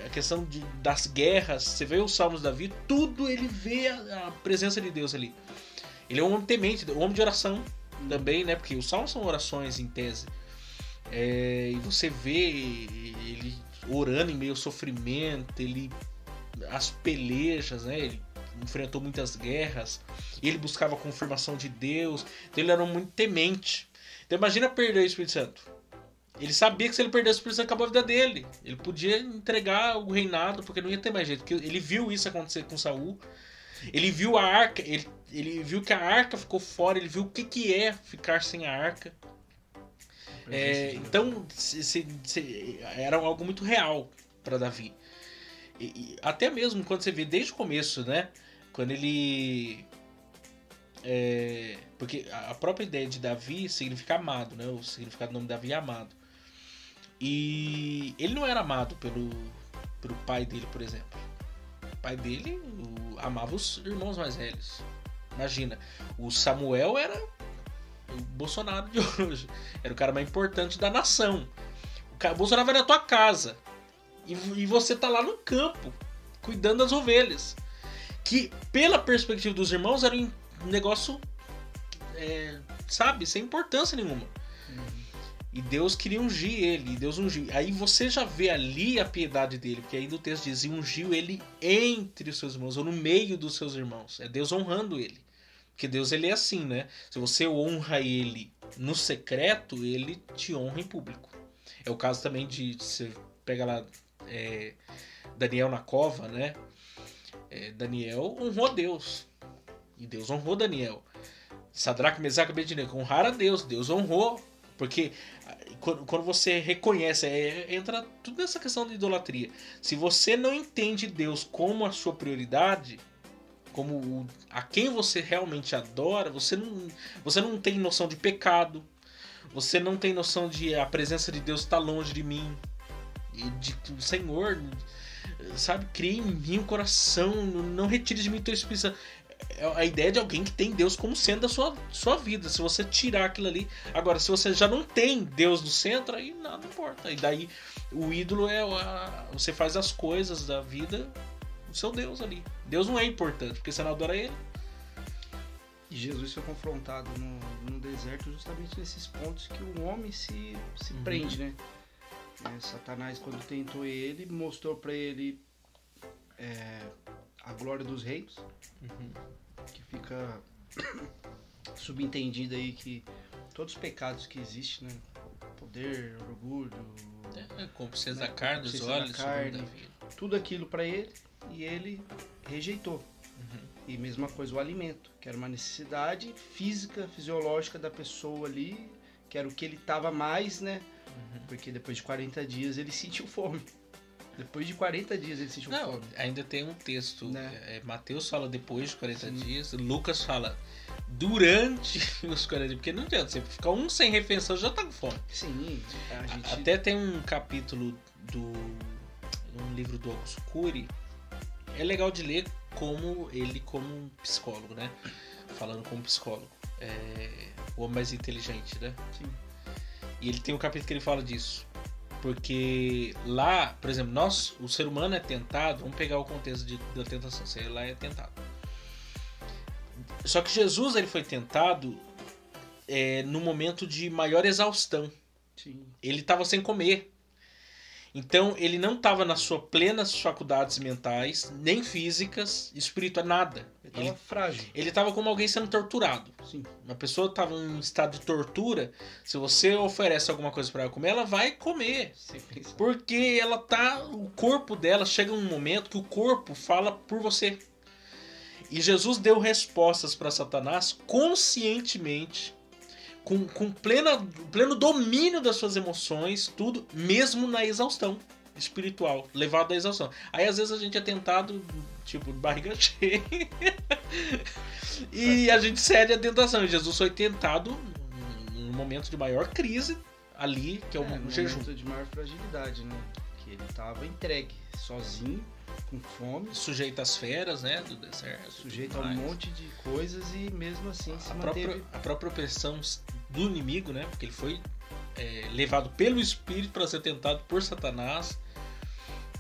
A questão das guerras, você vê os salmos de Davi, tudo ele vê a presença de Deus ali. Ele é um homem temente, um homem de oração também, né? Porque os salmos são orações em tese. E você vê ele orando em meio ao sofrimento, ele as pelejas, né? Ele enfrentou muitas guerras, ele buscava a confirmação de Deus, então ele era muito temente. Então imagina perder o Espírito Santo. Ele sabia que se ele perdesse o Espírito Santo, acabou a vida dele. Ele podia entregar o reinado, porque não ia ter mais jeito. Porque ele viu isso acontecer com Saul. Ele viu a arca, ele viu que a arca ficou fora, ele viu o que é ficar sem a arca. Então era algo muito real para Davi. E até mesmo quando você vê desde o começo, né? Quando ele... porque a própria ideia de Davi significa amado, né? O significado do nome Davi é amado. E ele não era amado pelo pai dele, por exemplo. O pai dele amava os irmãos mais velhos. Imagina, o Samuel era o Bolsonaro de hoje. Era o cara mais importante da nação. O Bolsonaro vai na tua casa e você tá lá no campo, cuidando das ovelhas. Que, pela perspectiva dos irmãos, era um negócio, sabe, sem importância nenhuma. E Deus queria ungir ele, e Deus ungiu. Aí você já vê ali a piedade dele, porque aí no texto diz, e ungiu ele entre os seus irmãos, ou no meio dos seus irmãos. É Deus honrando ele. Porque Deus, ele é assim, né? Se você honra ele no secreto, ele te honra em público. É o caso também de, você pega lá Daniel na cova, né? Daniel honrou Deus. E Deus honrou Daniel. Sadraque, Mesaque e Abednego honraram a Deus. Deus honrou. Porque quando você reconhece, entra tudo nessa questão de idolatria. Se você não entende Deus como a sua prioridade, como a quem você realmente adora, você não tem noção de pecado, você não tem noção de a presença de Deus está longe de mim, e de o Senhor, sabe, cria em mim um coração, não retire de mim teu Espírito Santo. É a ideia de alguém que tem Deus como centro da sua vida. Se você tirar aquilo ali... Agora, se você já não tem Deus no centro, aí nada importa. E daí o ídolo você faz as coisas da vida o seu Deus ali. Deus não é importante, porque você não adora ele. E Jesus foi confrontado no deserto justamente nesses pontos que o homem se prende, né? Satanás, quando tentou ele, mostrou pra ele a glória dos reinos, que fica subentendido aí que todos os pecados que existem, né? Poder, orgulho, concupiscência da carne, dos olhos, tudo aquilo pra ele, e ele rejeitou. E mesma coisa o alimento, que era uma necessidade física, fisiológica da pessoa ali, que era o que ele tava mais, né? Porque depois de 40 dias ele sentiu fome. Depois de 40 dias ele sentiu fome. Ainda tem um texto, né? Mateus fala depois de 40 dias, Lucas fala durante os 40 dias, porque não adianta, você ficar sem refeição já tá com fome. Sim, até tem um capítulo um livro do Augusto Cury, é legal de ler como um psicólogo, né? Falando como psicólogo. O homem mais inteligente, né? Sim. E ele tem um capítulo que ele fala disso. Porque lá, por exemplo, o ser humano é tentado, vamos pegar o contexto da tentação, você lá é tentado. Só que Jesus, ele foi tentado no momento de maior exaustão. Sim. Ele estava sem comer. Então, ele não estava nas suas plenas faculdades mentais, nem físicas, espirituais, nada. Ele estava frágil. Ele estava como alguém sendo torturado. Sim. Uma pessoa estava em estado de tortura, se você oferece alguma coisa para ela comer, ela vai comer. Porque o corpo dela chega um momento que o corpo fala por você. E Jesus deu respostas para Satanás conscientemente, com pleno domínio das suas emoções, tudo, mesmo na exaustão espiritual, levado à exaustão. Aí às vezes a gente é tentado, tipo, de barriga cheia, e a gente cede à tentação. E Jesus foi tentado num momento de maior crise ali, que é o jejum. Momento de maior fragilidade, né? Que ele estava entregue, sozinho, com fome, sujeito às feras, né, do deserto, sujeito a um monte de coisas, e mesmo assim se manteve. A própria opressão do inimigo, né, porque ele foi levado pelo Espírito para ser tentado por Satanás.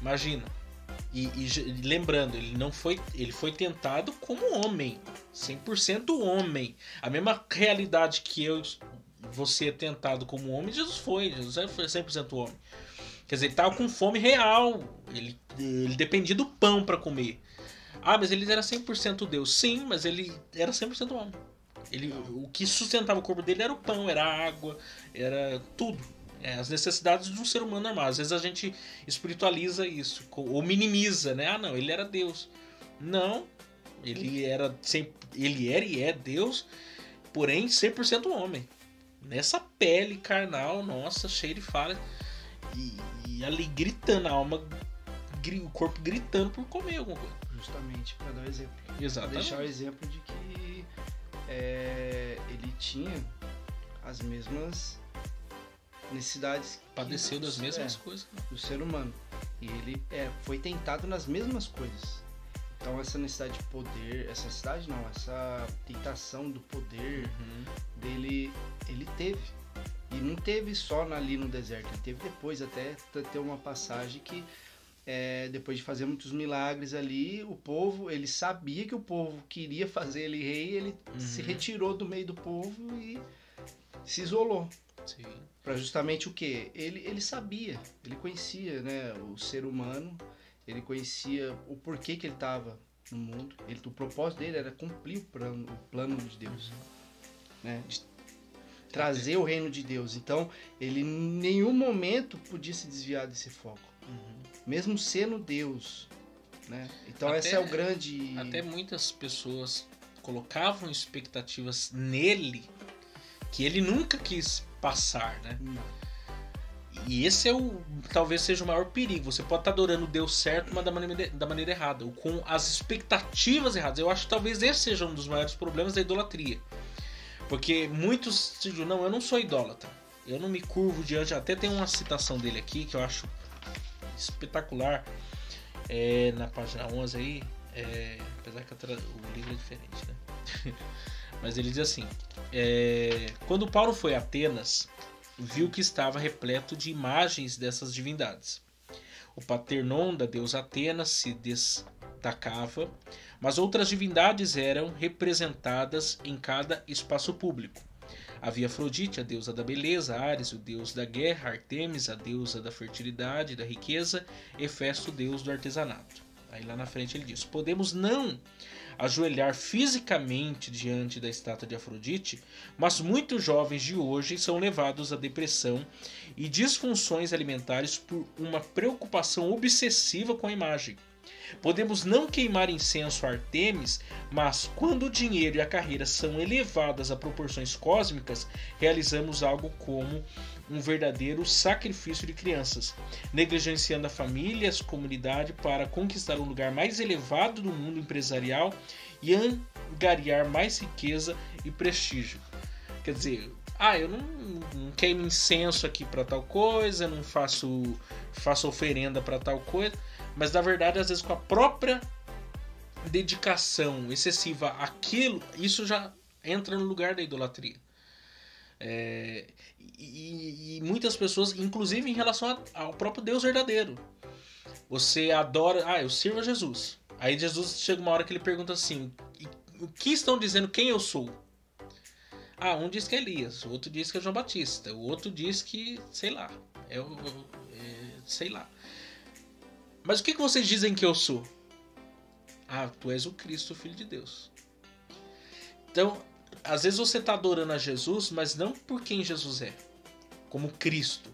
Imagina. E lembrando, ele foi tentado como homem, 100% homem. A mesma realidade que você é tentado como homem, Jesus foi 100% homem. Quer dizer, ele estava com fome real. Ele dependia do pão para comer. Ah, mas ele era 100% Deus. Sim, mas ele era 100% homem. O que sustentava o corpo dele era o pão, era a água, era tudo. As necessidades de um ser humano normal. Às vezes a gente espiritualiza isso, ou minimiza, né? Ah, não, ele era Deus. Não, ele era e é Deus, porém 100% homem. Nessa pele carnal, nossa, cheia de falhas. E ali gritando, a alma, o corpo gritando por comer alguma coisa. Justamente, para dar o exemplo. Exatamente. Pra deixar o exemplo de que ele tinha as mesmas necessidades. Padeceu das mesmas coisas. Do ser humano. E ele foi tentado nas mesmas coisas. Então essa necessidade de poder, essa tentação do poder dele, ele teve. E não teve só ali no deserto, ele teve depois até ter uma passagem que depois de fazer muitos milagres ali, o povo, ele sabia que o povo queria fazer ele rei, ele se retirou do meio do povo e se isolou. Sim. Para justamente o quê? Ele sabia, ele conhecia, né, o ser humano, ele conhecia o porquê que ele estava no mundo. O propósito dele era cumprir o plano de Deus, né, de trazer o reino de Deus. Então, ele em nenhum momento podia se desviar desse foco, mesmo sendo Deus, né? Então, esse é o grande... Até muitas pessoas colocavam expectativas nele que ele nunca quis passar, né? Não. E esse talvez seja o maior perigo. Você pode estar adorando o Deus certo, mas da maneira errada, ou com as expectativas erradas. Eu acho que talvez esse seja um dos maiores problemas da idolatria. Porque muitos dizem, não, eu não sou idólatra, eu não me curvo diante... Até tem uma citação dele aqui que eu acho espetacular, na página 11 aí, apesar que o livro é diferente, né? Mas ele diz assim, quando Paulo foi a Atenas, viu que estava repleto de imagens dessas divindades. O Paternon da deusa Atenas se destacava, mas outras divindades eram representadas em cada espaço público. Havia Afrodite, a deusa da beleza, Ares, o deus da guerra, Artemis, a deusa da fertilidade e da riqueza, Hefesto, o deus do artesanato. Aí lá na frente ele diz, podemos não ajoelhar fisicamente diante da estátua de Afrodite, mas muitos jovens de hoje são levados à depressão e disfunções alimentares por uma preocupação obsessiva com a imagem. Podemos não queimar incenso a Artemis, mas quando o dinheiro e a carreira são elevadas a proporções cósmicas, realizamos algo como um verdadeiro sacrifício de crianças, negligenciando a família e a comunidade para conquistar um lugar mais elevado do mundo empresarial e angariar mais riqueza e prestígio. Quer dizer, eu não queimo incenso aqui para tal coisa, não faço oferenda para tal coisa, mas na verdade às vezes com a própria dedicação excessiva àquilo, isso já entra no lugar da idolatria. E muitas pessoas, inclusive em relação ao próprio Deus verdadeiro, você adora, eu sirvo a Jesus. Aí Jesus chega uma hora que ele pergunta assim, o que estão dizendo quem eu sou? Um diz que é Elias, o outro diz que é João Batista, o outro diz que, sei lá, sei lá. Mas o que vocês dizem que eu sou? Tu és o Cristo, o Filho de Deus. Então, às vezes você está adorando a Jesus, mas não por quem Jesus é, como Cristo,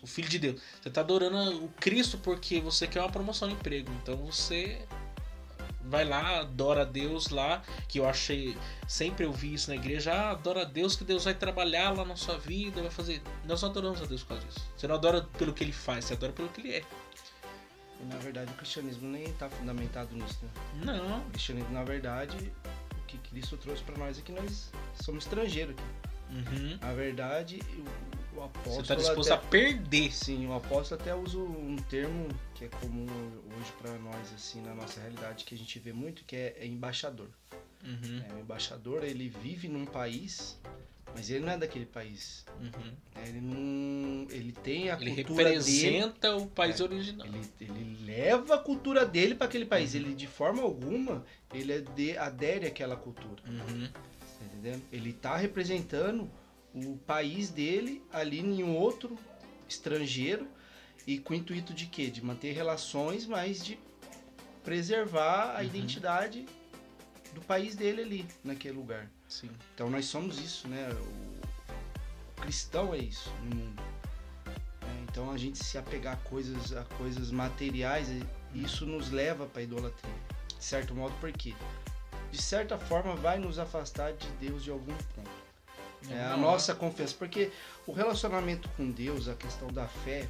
o Filho de Deus. Você está adorando o Cristo porque você quer uma promoção de emprego. Então você vai lá, adora a Deus lá, que eu achei, sempre eu vi isso na igreja, adora a Deus, que Deus vai trabalhar lá na sua vida, vai fazer. Nós não adoramos a Deus por causa disso. Você não adora pelo que ele faz, você adora pelo que ele é. E na verdade o cristianismo nem está fundamentado nisso, né? Não. O cristianismo, na verdade, o que Cristo trouxe para nós é que nós somos estrangeiros aqui. Na verdade, o apóstolo... Você está disposto a perder. Sim, o apóstolo até usa um termo que é comum hoje para nós, assim, na nossa realidade, que a gente vê muito, que é embaixador. O embaixador, ele vive num país, mas ele não é daquele país. Ele tem a cultura dele. Ele representa o país original. Ele leva a cultura dele para aquele país. Ele, de forma alguma, ele adere àquela cultura. Tá entendendo? Ele está representando o país dele ali em um outro estrangeiro. E com o intuito de quê? De manter relações, mas de preservar a identidade do país dele ali, naquele lugar. Sim. Então nós somos isso, né? O cristão é isso no mundo. Então a gente se apegar a coisas materiais, isso nos leva para a idolatria. De certo modo, por quê? De certa forma vai nos afastar de Deus de algum ponto. A nossa confiança. Porque o relacionamento com Deus, a questão da fé,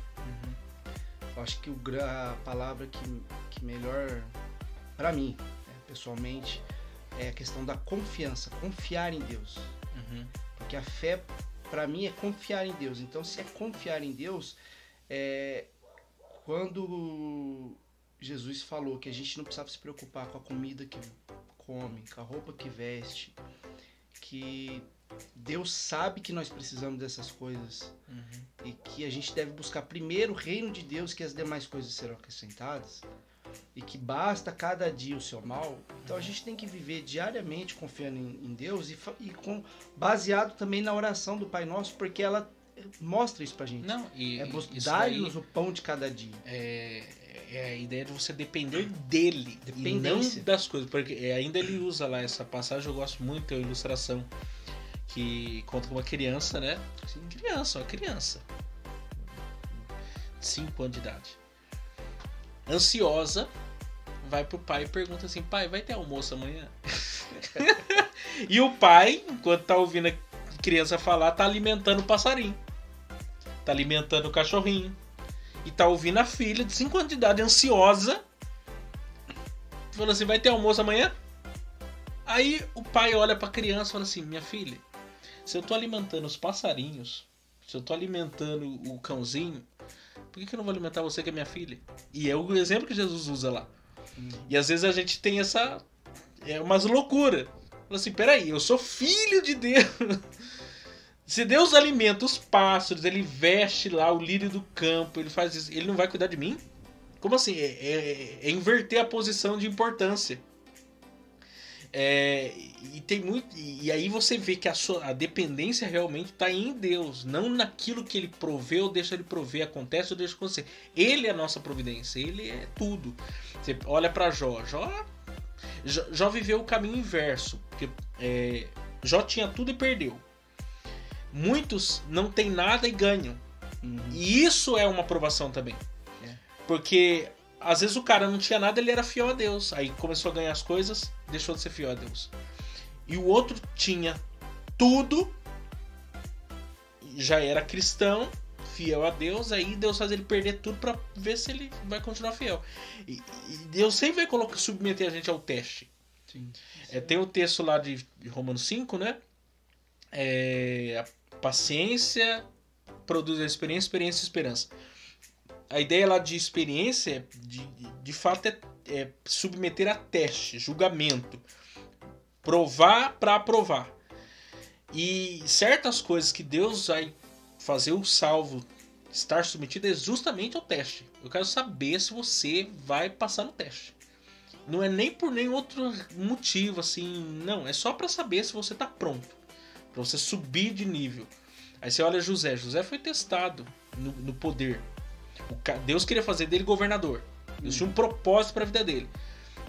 eu acho que a palavra que melhor, para mim, pessoalmente, é a questão da confiança. Confiar em Deus. Porque a fé, para mim, é confiar em Deus. Então, se é confiar em Deus, quando Jesus falou que a gente não precisava se preocupar com a comida que come, com a roupa que veste, que Deus sabe que nós precisamos dessas coisas e que a gente deve buscar primeiro o reino de Deus, que as demais coisas serão acrescentadas, e que basta cada dia o seu mal. Então a gente tem que viver diariamente confiando em Deus baseado também na oração do Pai Nosso, porque ela mostra isso pra gente. Dar-nos o pão de cada dia. É a ideia de você depender dele e não das coisas. Porque ainda ele usa lá essa passagem, eu gosto muito, tem uma ilustração que conta uma criança, né? Sim. Uma criança. 5 anos de idade. Ansiosa, vai pro pai e pergunta assim: pai, vai ter almoço amanhã? E o pai, enquanto tá ouvindo a criança falar, tá alimentando o passarinho. Tá alimentando o cachorrinho. E tá ouvindo a filha de 5 anos de idade, ansiosa, falando assim: vai ter almoço amanhã? Aí o pai olha pra criança e fala assim: minha filha, se eu tô alimentando os passarinhos, se eu tô alimentando o cãozinho, por que eu não vou alimentar você, que é minha filha? E é o exemplo que Jesus usa lá. E às vezes a gente tem umas loucuras. Fala assim: peraí, eu sou filho de Deus. Se Deus alimenta os pássaros, ele veste lá o lírio do campo, ele faz isso, ele não vai cuidar de mim? Como assim? É inverter a posição de importância. E aí você vê que a dependência realmente está em Deus, não naquilo que ele provê ou deixa ele prover, acontece ou deixa acontecer. Ele é a nossa providência, ele é tudo. Você olha para Jó. Jó viveu o caminho inverso, porque Jó tinha tudo e perdeu. Muitos não têm nada e ganham. E isso é uma provação também. Porque às vezes o cara não tinha nada, ele era fiel a Deus. Aí começou a ganhar as coisas, deixou de ser fiel a Deus. E o outro tinha tudo, já era cristão, fiel a Deus. Aí Deus faz ele perder tudo para ver se ele vai continuar fiel. E Deus sempre vai submeter a gente ao teste. Sim. Tem o texto lá de Romanos 5, né? A paciência produz a experiência e esperança. A ideia lá de experiência, de fato, é submeter a teste, julgamento. Provar para aprovar. E certas coisas que Deus vai fazer o salvo estar submetido é justamente ao teste. Eu quero saber se você vai passar no teste. Não é nem por nenhum outro motivo, assim, não. É só para saber se você está pronto. Para você subir de nível. Aí você olha José. José foi testado no poder. Deus queria fazer dele governador. Deus tinha um propósito para a vida dele.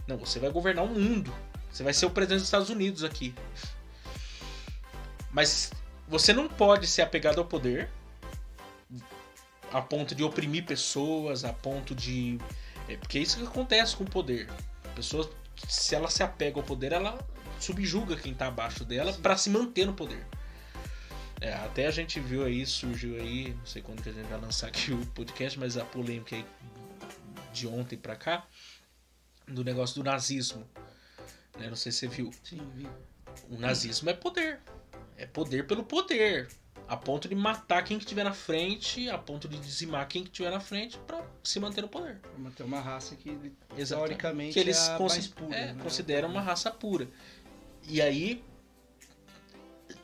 Não, você vai governar o mundo. Você vai ser o presidente dos Estados Unidos aqui. Mas você não pode ser apegado ao poder a ponto de oprimir pessoas, a ponto de... porque é isso que acontece com o poder. A pessoa, se ela se apega ao poder, ela subjuga quem está abaixo dela para se manter no poder. Até a gente viu aí, surgiu aí, não sei quando que a gente vai lançar aqui o podcast, mas a polêmica aí de ontem pra cá, do negócio do nazismo. Não sei se você viu. Sim, vi. O nazismo é poder. É poder pelo poder. A ponto de matar quem que estiver na frente, a ponto de dizimar quem que estiver na frente pra se manter no poder. Pra manter uma raça que, teoricamente, que eles é a mais pura. Né? Consideram uma raça pura. E aí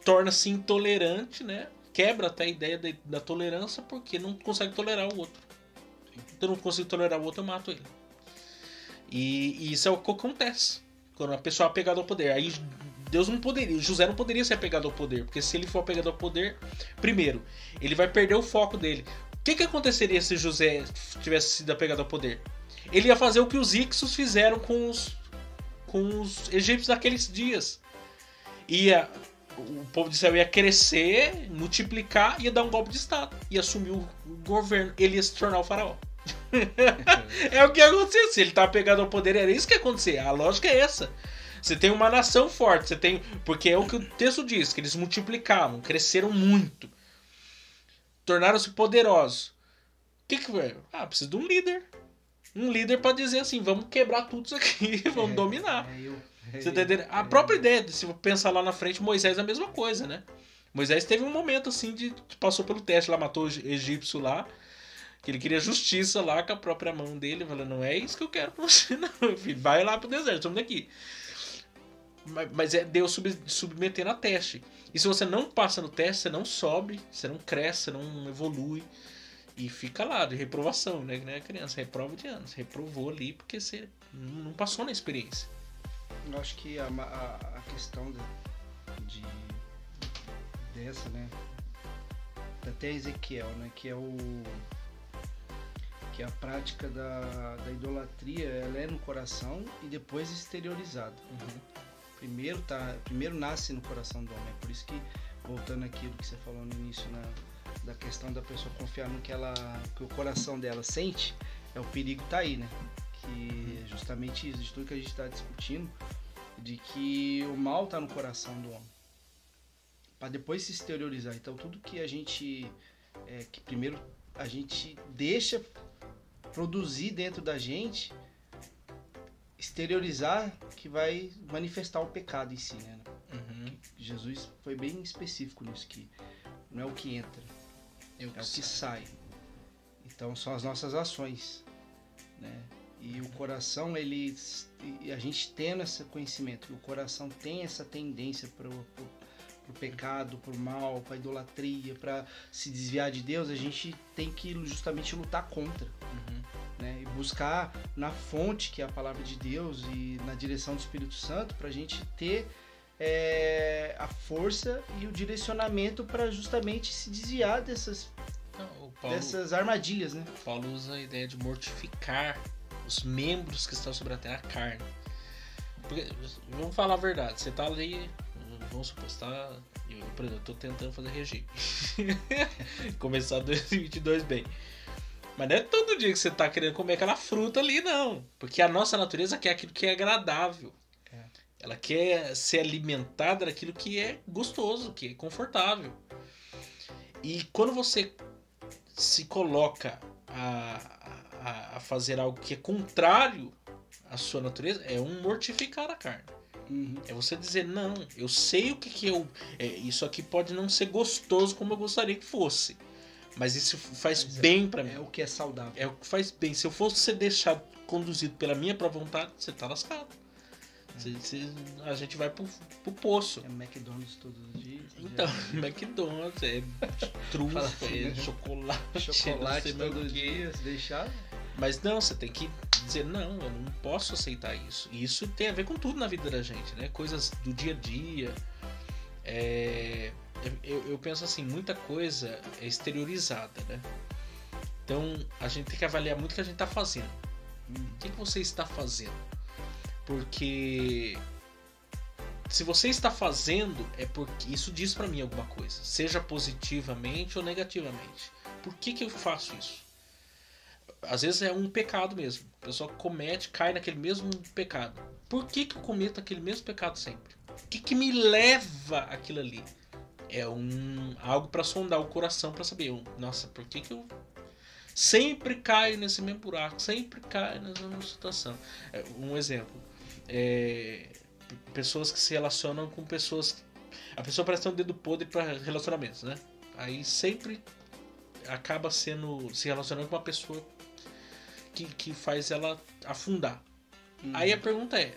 torna-se intolerante, né? Quebra até a ideia da tolerância porque não consegue tolerar o outro. Então, eu não consigo tolerar o outro, eu mato ele. E isso é o que acontece quando a pessoa é apegada ao poder. Aí Deus não poderia, José não poderia ser apegado ao poder, porque se ele for apegado ao poder, primeiro, ele vai perder o foco dele. que aconteceria se José tivesse sido apegado ao poder? Ele ia fazer o que os Ixos fizeram com os egípcios naqueles dias. O povo de Israel ia crescer, multiplicar, ia dar um golpe de estado, ia assumir o governo, ele ia se tornar o faraó. É o que aconteceu. Se ele tá apegado ao poder, era isso que ia acontecer. A lógica é essa. Você tem uma nação forte, porque é o que o texto diz, que eles multiplicavam, cresceram muito, tornaram-se poderosos. O que foi? Precisa de um líder. Um líder para dizer assim, vamos quebrar tudo isso aqui, vamos dominar. Você tá entendendo? A própria ideia, se pensar lá na frente, Moisés é a mesma coisa, né? Moisés teve um momento assim de passou pelo teste lá, matou o egípcio lá, que ele queria justiça lá com a própria mão dele, falando, não é isso que eu quero pra você não, filho, vai lá pro deserto, estamos daqui. Mas é Deus submetendo a teste. E se você não passa no teste, você não sobe, você não cresce, você não evolui. E fica lá, de reprovação, né? Que nem a criança, reprova de anos. Reprovou ali porque você não passou na experiência. Eu acho que a questão dessa, né? Até Ezequiel, né? Que é a prática da idolatria, ela é no coração e depois exteriorizada. Primeiro nasce no coração do homem. É por isso que, voltando àquilo que você falou no início, da questão da pessoa confiar no que o coração dela sente, o perigo tá aí, né? Que é justamente isso, de tudo que a gente está discutindo, de que o mal tá no coração do homem, para depois se exteriorizar. Então tudo que a gente que primeiro a gente deixa produzir dentro da gente, exteriorizar, que vai manifestar o pecado em si, né? Jesus foi bem específico nisso, que não é o que entra, é o que sai. Então são as nossas ações, né? E o coração, a gente tendo esse conhecimento, o coração tem essa tendência pro pecado, pro mal, pra idolatria, para se desviar de Deus, a gente tem que justamente lutar contra, né? E buscar na fonte, que é a palavra de Deus, e na direção do Espírito Santo, pra gente ter a força e o direcionamento para justamente se desviar dessas armadilhas, né? Paulo usa a ideia de mortificar os membros que estão sobre a terra, a carne. Porque, vamos falar a verdade, você tá ali, vamos supor, por exemplo, eu tô tentando fazer regime. Começar 2022 bem. Mas não é todo dia que você tá querendo comer aquela fruta ali, não. Porque a nossa natureza quer aquilo que é agradável. Ela quer ser alimentada daquilo que é gostoso, que é confortável. E quando você se coloca a fazer algo que é contrário à sua natureza, é um mortificar a carne. É você dizer, não, eu sei o que isso aqui pode não ser gostoso como eu gostaria que fosse, mas isso faz bem pra mim. É o que é saudável. É o que faz bem. Se eu fosse ser deixado conduzido pela minha própria vontade, você tá lascado. A gente vai pro poço. É McDonald's todos os dias. Então, McDonald's, trufa, assim, né? chocolate todos os dias, deixar. Mas não, você tem que dizer, não, eu não posso aceitar isso. E isso tem a ver com tudo na vida da gente, né? Coisas do dia a dia. Eu penso assim, muita coisa é exteriorizada, né? Então, a gente tem que avaliar muito o que a gente tá fazendo. O que você está fazendo? Porque se você está fazendo, é porque isso diz pra mim alguma coisa, seja positivamente ou negativamente. Por que eu faço isso? Às vezes é um pecado mesmo. A pessoa cai naquele mesmo pecado. Por que eu cometo aquele mesmo pecado sempre? O que me leva àquilo ali? É algo para sondar o coração, para saber, nossa, por que eu sempre caio nesse mesmo buraco, sempre caio nessa mesma situação? Um exemplo. Pessoas que se relacionam com pessoas. A pessoa parece ter um dedo podre para relacionamentos, né? Aí sempre acaba se relacionando com uma pessoa que faz ela afundar. Aí a pergunta é: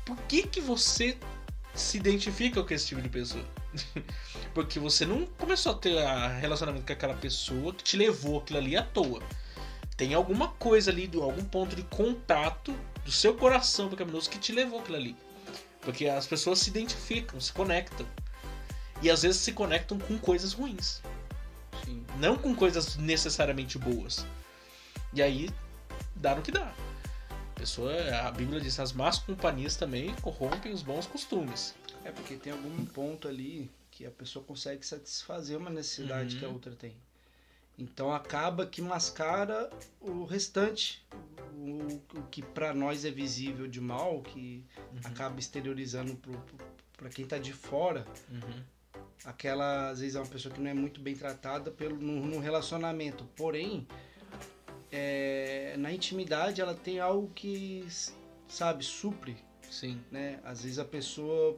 por que você se identifica com esse tipo de pessoa? Porque você não começou a ter relacionamento com aquela pessoa que te levou aquilo ali à toa. Tem alguma coisa ali, algum ponto de contato do seu coração pecaminoso que te levou aquilo ali. Porque as pessoas se identificam, se conectam. E às vezes se conectam com coisas ruins. Sim. não com coisas necessariamente boas. E aí, dá no que dá. A Bíblia diz, as más companhias também corrompem os bons costumes. É porque tem algum ponto ali que a pessoa consegue satisfazer uma necessidade que a outra tem. Então acaba que mascara o restante, o que para nós é visível de mal, que acaba exteriorizando para quem tá de fora. Aquela, às vezes, é uma pessoa que não é muito bem tratada no relacionamento. Porém, na intimidade ela tem algo que, sabe, supre. Sim. Né? Às vezes a pessoa,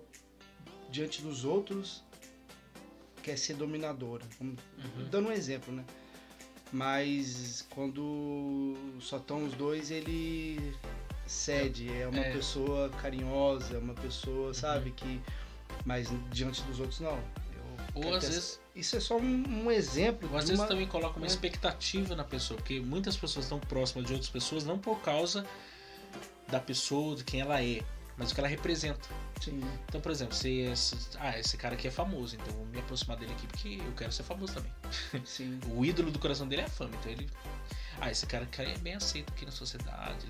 diante dos outros, quer ser dominadora. Dando um exemplo, né? Mas quando só estão os dois, ele cede. É uma pessoa carinhosa, é uma pessoa, sabe, que... Mas diante dos outros, não. Ou às vezes... Isso é só um exemplo. Ou às vezes também coloca uma expectativa na pessoa, porque muitas pessoas estão próximas de outras pessoas não por causa da pessoa, de quem ela é, mas o que ela representa. Sim. Então, por exemplo, esse cara aqui é famoso, então eu vou me aproximar dele aqui porque eu quero ser famoso também. Sim. O ídolo do coração dele é a fama, então ele... esse cara é bem aceito aqui na sociedade,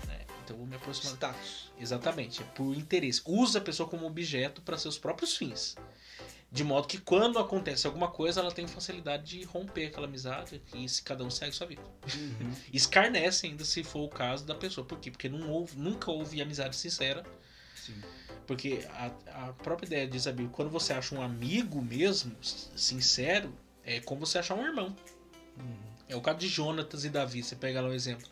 né? Então eu vou me aproximar... Status. Exatamente, é por interesse. Usa a pessoa como objeto para seus próprios fins. De modo que quando acontece alguma coisa, ela tem facilidade de romper aquela amizade e cada um segue sua vida. Escarnece ainda se for o caso da pessoa. Por quê? Porque nunca houve amizade sincera. Sim. Porque a própria ideia diz a Bíblia, quando você acha um amigo mesmo, sincero, é como você achar um irmão. É o caso de Jonatas e Davi. Você pega lá um exemplo.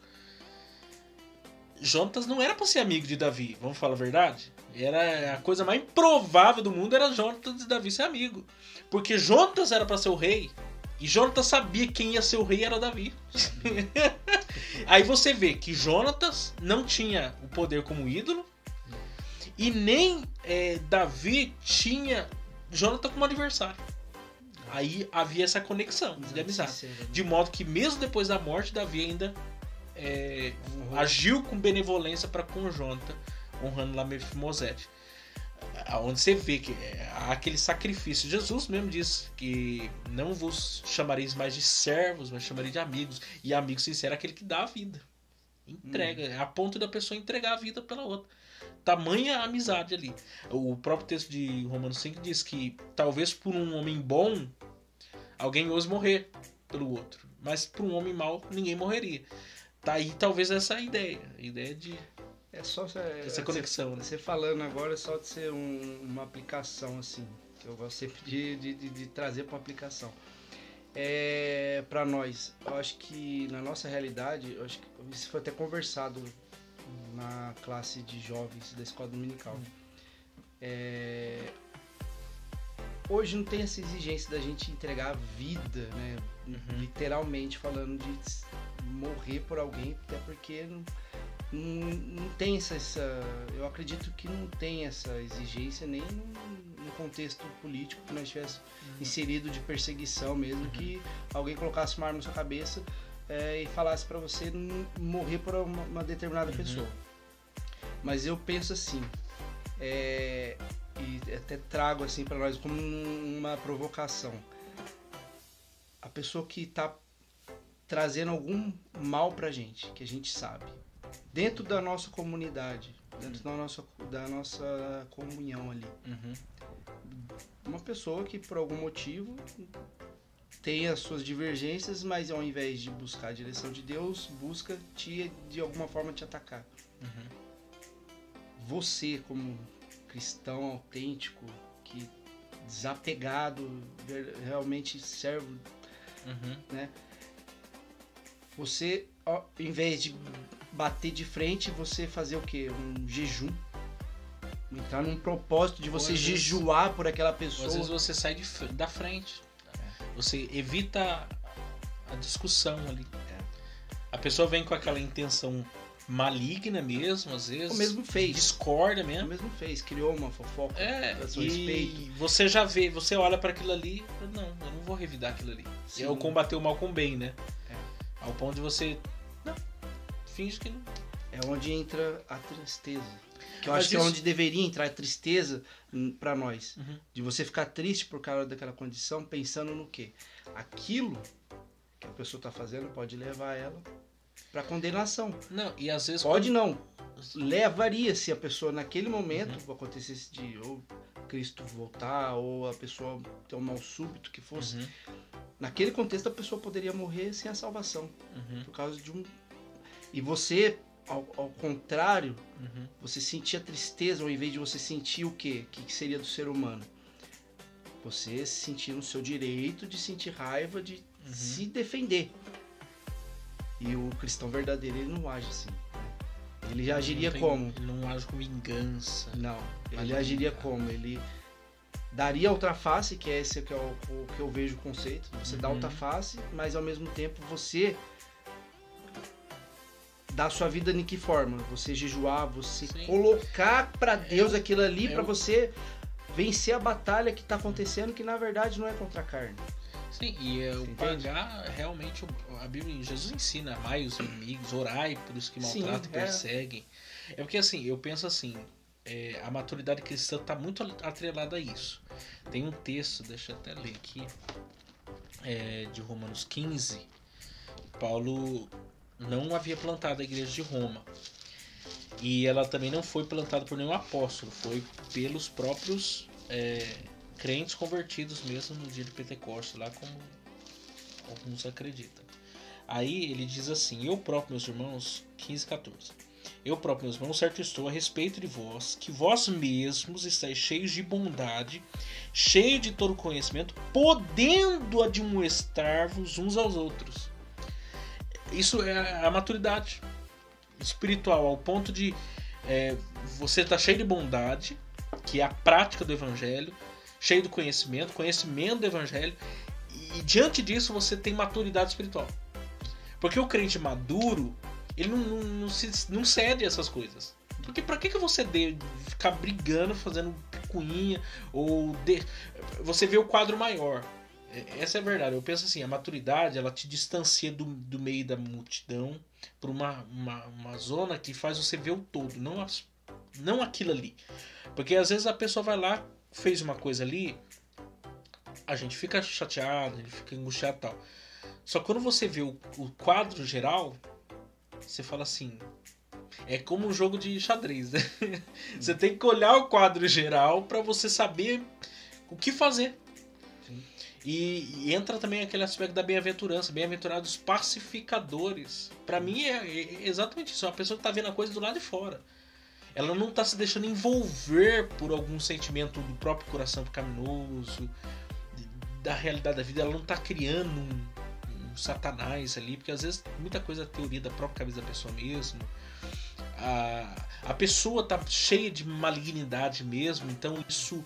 Jonatas não era para ser amigo de Davi, vamos falar a verdade? Era a coisa mais improvável do mundo, era Jonatas e Davi ser amigo. Porque Jonatas era para ser o rei, e Jonatas sabia que quem ia ser o rei era Davi. Aí você vê que Jonatas não tinha o poder como ídolo, e nem Davi tinha Jonatas como adversário. Aí havia essa conexão de amizade. De modo que mesmo depois da morte, Davi ainda agiu com benevolência para com Jonathan, honrando lá Mefibosete. Onde você vê que aquele sacrifício. Jesus mesmo disse que não vos chamareis mais de servos, mas chamareis de amigos. E amigo sincero é aquele que dá a vida. Entrega, a ponto da pessoa entregar a vida pela outra. Tamanha amizade ali. O próprio texto de Romanos 5 diz que talvez por um homem bom alguém ouse morrer pelo outro, mas por um homem mau ninguém morreria. Tá aí talvez essa ideia. A ideia de... essa conexão. Você falando agora é só de ser uma aplicação, assim. Que eu gosto sempre de trazer para uma aplicação. Para nós, eu acho que na nossa realidade, eu acho que isso foi até conversado na classe de jovens da escola dominical. Hoje não tem essa exigência da gente entregar a vida, né? Literalmente falando de morrer por alguém, até porque não tem essa... Eu acredito que não tem essa exigência nem no contexto político que nós estivéssemos inserido de perseguição mesmo, que alguém colocasse uma arma na sua cabeça e falasse para você morrer por uma determinada pessoa. Mas eu penso assim, e até trago assim para nós como uma provocação. A pessoa que está trazendo algum mal pra gente, que a gente sabe, dentro da nossa comunidade, dentro da nossa comunhão ali. Uma pessoa que por algum motivo tem as suas divergências, mas ao invés de buscar a direção de Deus, busca de alguma forma te atacar. Você, como cristão autêntico, que desapegado, realmente servo, né? Você, ao invés de bater de frente, você fazer o quê? Um jejum. Entrar num propósito de você jejuar por aquela pessoa. Às vezes você sai da frente. Você evita a discussão ali. A pessoa vem com aquela intenção maligna mesmo, às vezes. O mesmo fez. Discorda mesmo. O mesmo fez. Criou uma fofoca a seu respeito. Você já vê, você olha para aquilo ali, não, eu não vou revidar aquilo ali. Sim. É o combater o mal com o bem, né? Ao ponto de você... Não, finge que não. É onde entra a tristeza. Que eu acho que é onde deveria entrar a tristeza pra nós. De você ficar triste por causa daquela condição, pensando no quê? Aquilo que a pessoa tá fazendo pode levar ela pra condenação. Não, e às vezes... Pode não. Levaria se a pessoa naquele momento acontecesse de ou Cristo voltar ou a pessoa ter um mal súbito que fosse. Naquele contexto a pessoa poderia morrer sem a salvação. Por causa de um... E você, ao contrário, você sentia tristeza ao invés de você sentir o quê? O que seria do ser humano? Você sentir no seu direito de sentir raiva, de se defender. E o cristão verdadeiro, ele não age assim. Ele já agiria como? Ele não age com vingança. Não, ele agiria como? Ele daria outra face, que é esse que é o que eu vejo o conceito. Você dá outra face, mas ao mesmo tempo você dá a sua vida em que forma? Você jejuar, você colocar pra Deus aquilo ali pra você vencer a batalha que tá acontecendo, que na verdade não é contra a carne. Sim, e o pagar, realmente, a Bíblia, Jesus ensina: amai os inimigos, orai por os que maltratam e perseguem. É porque assim, eu penso assim, a maturidade cristã está muito atrelada a isso. Tem um texto, deixa eu até ler aqui, de Romanos 15. Paulo não havia plantado a igreja de Roma. E ela também não foi plantada por nenhum apóstolo, foi pelos próprios crentes convertidos mesmo no dia de Pentecostes, lá como alguns acreditam. Aí ele diz assim: eu próprio, meus irmãos, 15:14. Eu próprio, meus irmãos, certo estou a respeito de vós, que vós mesmos estáis cheios de bondade, cheios de todo conhecimento, podendo admoestar-vos uns aos outros. Isso é a maturidade espiritual, ao ponto de você estar cheio de bondade, que é a prática do evangelho, cheio do conhecimento do evangelho, e diante disso você tem maturidade espiritual. Porque o crente maduro, ele não cede a essas coisas. Porque pra que você ficar brigando, fazendo picuinha, ou você vê o quadro maior? Essa é a verdade. Eu penso assim, a maturidade, ela te distancia do meio da multidão para uma zona que faz você ver o todo, não aquilo ali. Porque às vezes a pessoa vai lá, fez uma coisa ali, a gente fica chateado, a gente fica angustiado e tal. Só que quando você vê o quadro geral, você fala assim, é como um jogo de xadrez, né? Você tem que olhar o quadro geral para você saber o que fazer. E entra também aquele aspecto da bem-aventurança, bem-aventurados pacificadores. Para mim é exatamente isso, é uma pessoa que tá vendo a coisa do lado de fora. Ela não tá se deixando envolver por algum sentimento do próprio coração pecaminoso, da realidade da vida. Ela não tá criando um satanás ali, porque às vezes muita coisa é teoria da própria cabeça da pessoa mesmo. A pessoa tá cheia de malignidade mesmo, então isso...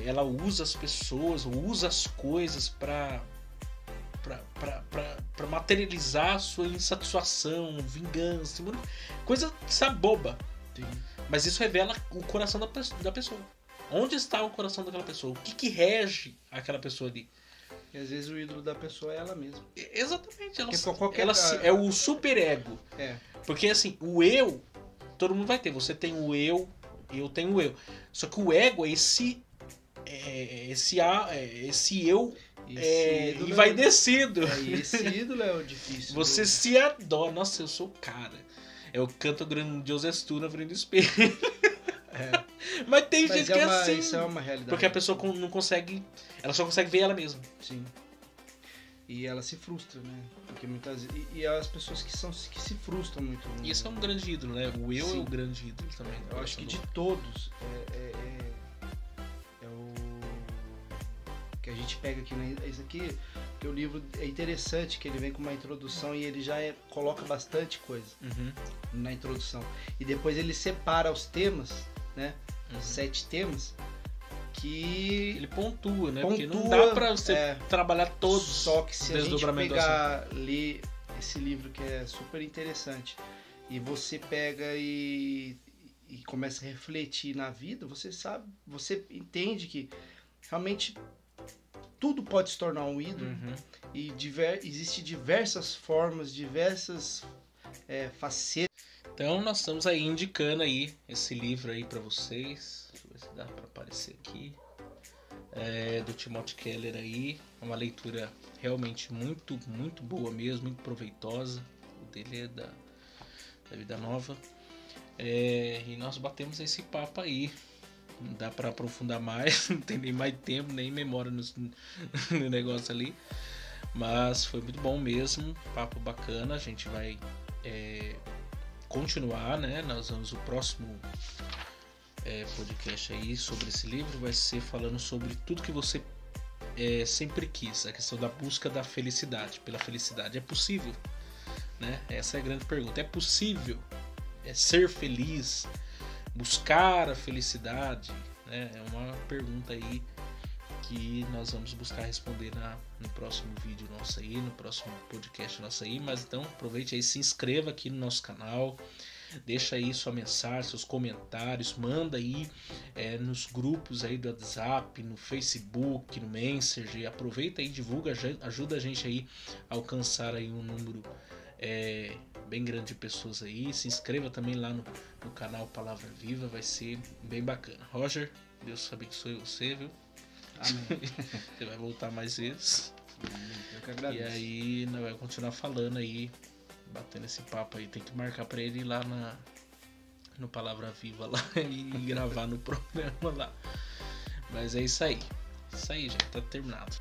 ela usa as pessoas, usa as coisas para materializar a sua insatisfação, vingança, coisa, sabe, boba. Sim. Mas isso revela o coração da pessoa. Onde está o coração daquela pessoa? O que rege aquela pessoa ali? E às vezes o ídolo da pessoa é ela mesma. Exatamente. Ela é o superego. Porque assim, o eu, todo mundo vai ter. Você tem o eu tenho o eu. Só que o ego é esse eu e vai descendo. E esse ídolo é o difícil. Você se adora. Nossa, eu sou o cara. Eu canto grandioso és tu na frente do espelho. Mas tem gente que é assim. Isso é uma realidade. Porque a pessoa não consegue. Ela só consegue ver ela mesma. Sim. E ela se frustra, né? Porque muitas e as pessoas que se frustram muito. Isso é um grande ídolo, né? O eu é o grande ídolo também. Eu acho que de todos o que a gente pega aqui, né? Isso aqui, que o livro é interessante, que ele vem com uma introdução e ele já coloca bastante coisa na introdução. E depois ele separa os temas, né? 7 temas que ele pontua, né? Porque não dá pra você trabalhar todos. Só que se a gente pegar, ler esse livro que é super interessante e você pega e começa a refletir na vida, você sabe, você entende que realmente tudo pode se tornar um ídolo e existe diversas formas, diversas facetas. Então nós estamos aí indicando aí esse livro aí para vocês. Deixa eu ver se dá para aparecer aqui. Do Timothy Keller aí. É uma leitura realmente muito, muito boa mesmo, muito proveitosa. O dele é da Vida Nova. E nós batemos esse papo aí. Não dá para aprofundar mais, não tem nem mais tempo, nem memória no negócio ali. Mas foi muito bom mesmo, papo bacana. A gente vai continuar, né? Nós vamos o próximo podcast aí sobre esse livro vai ser falando sobre tudo que você sempre quis, a questão da busca da felicidade, pela felicidade. É possível, né? Essa é a grande pergunta. É possível ser feliz, buscar a felicidade, né? É uma pergunta aí que nós vamos buscar responder no próximo vídeo nosso aí, no próximo podcast nosso aí. Mas então aproveite aí, se inscreva aqui no nosso canal, deixa aí sua mensagem, seus comentários, manda aí nos grupos aí do WhatsApp, no Facebook, no Messenger. Aproveita aí, divulga, ajuda a gente aí a alcançar aí um número bem grande de pessoas aí. Se inscreva também lá no canal Palavra Viva, vai ser bem bacana. Roger, Deus abençoe você, viu? Amém. Você vai voltar mais vezes. Eu que agradeço. E aí nós vamos continuar falando aí, batendo esse papo aí. Tem que marcar pra ele ir lá no Palavra Viva lá e gravar no programa lá. Mas é isso aí. Isso aí, gente. Tá terminado.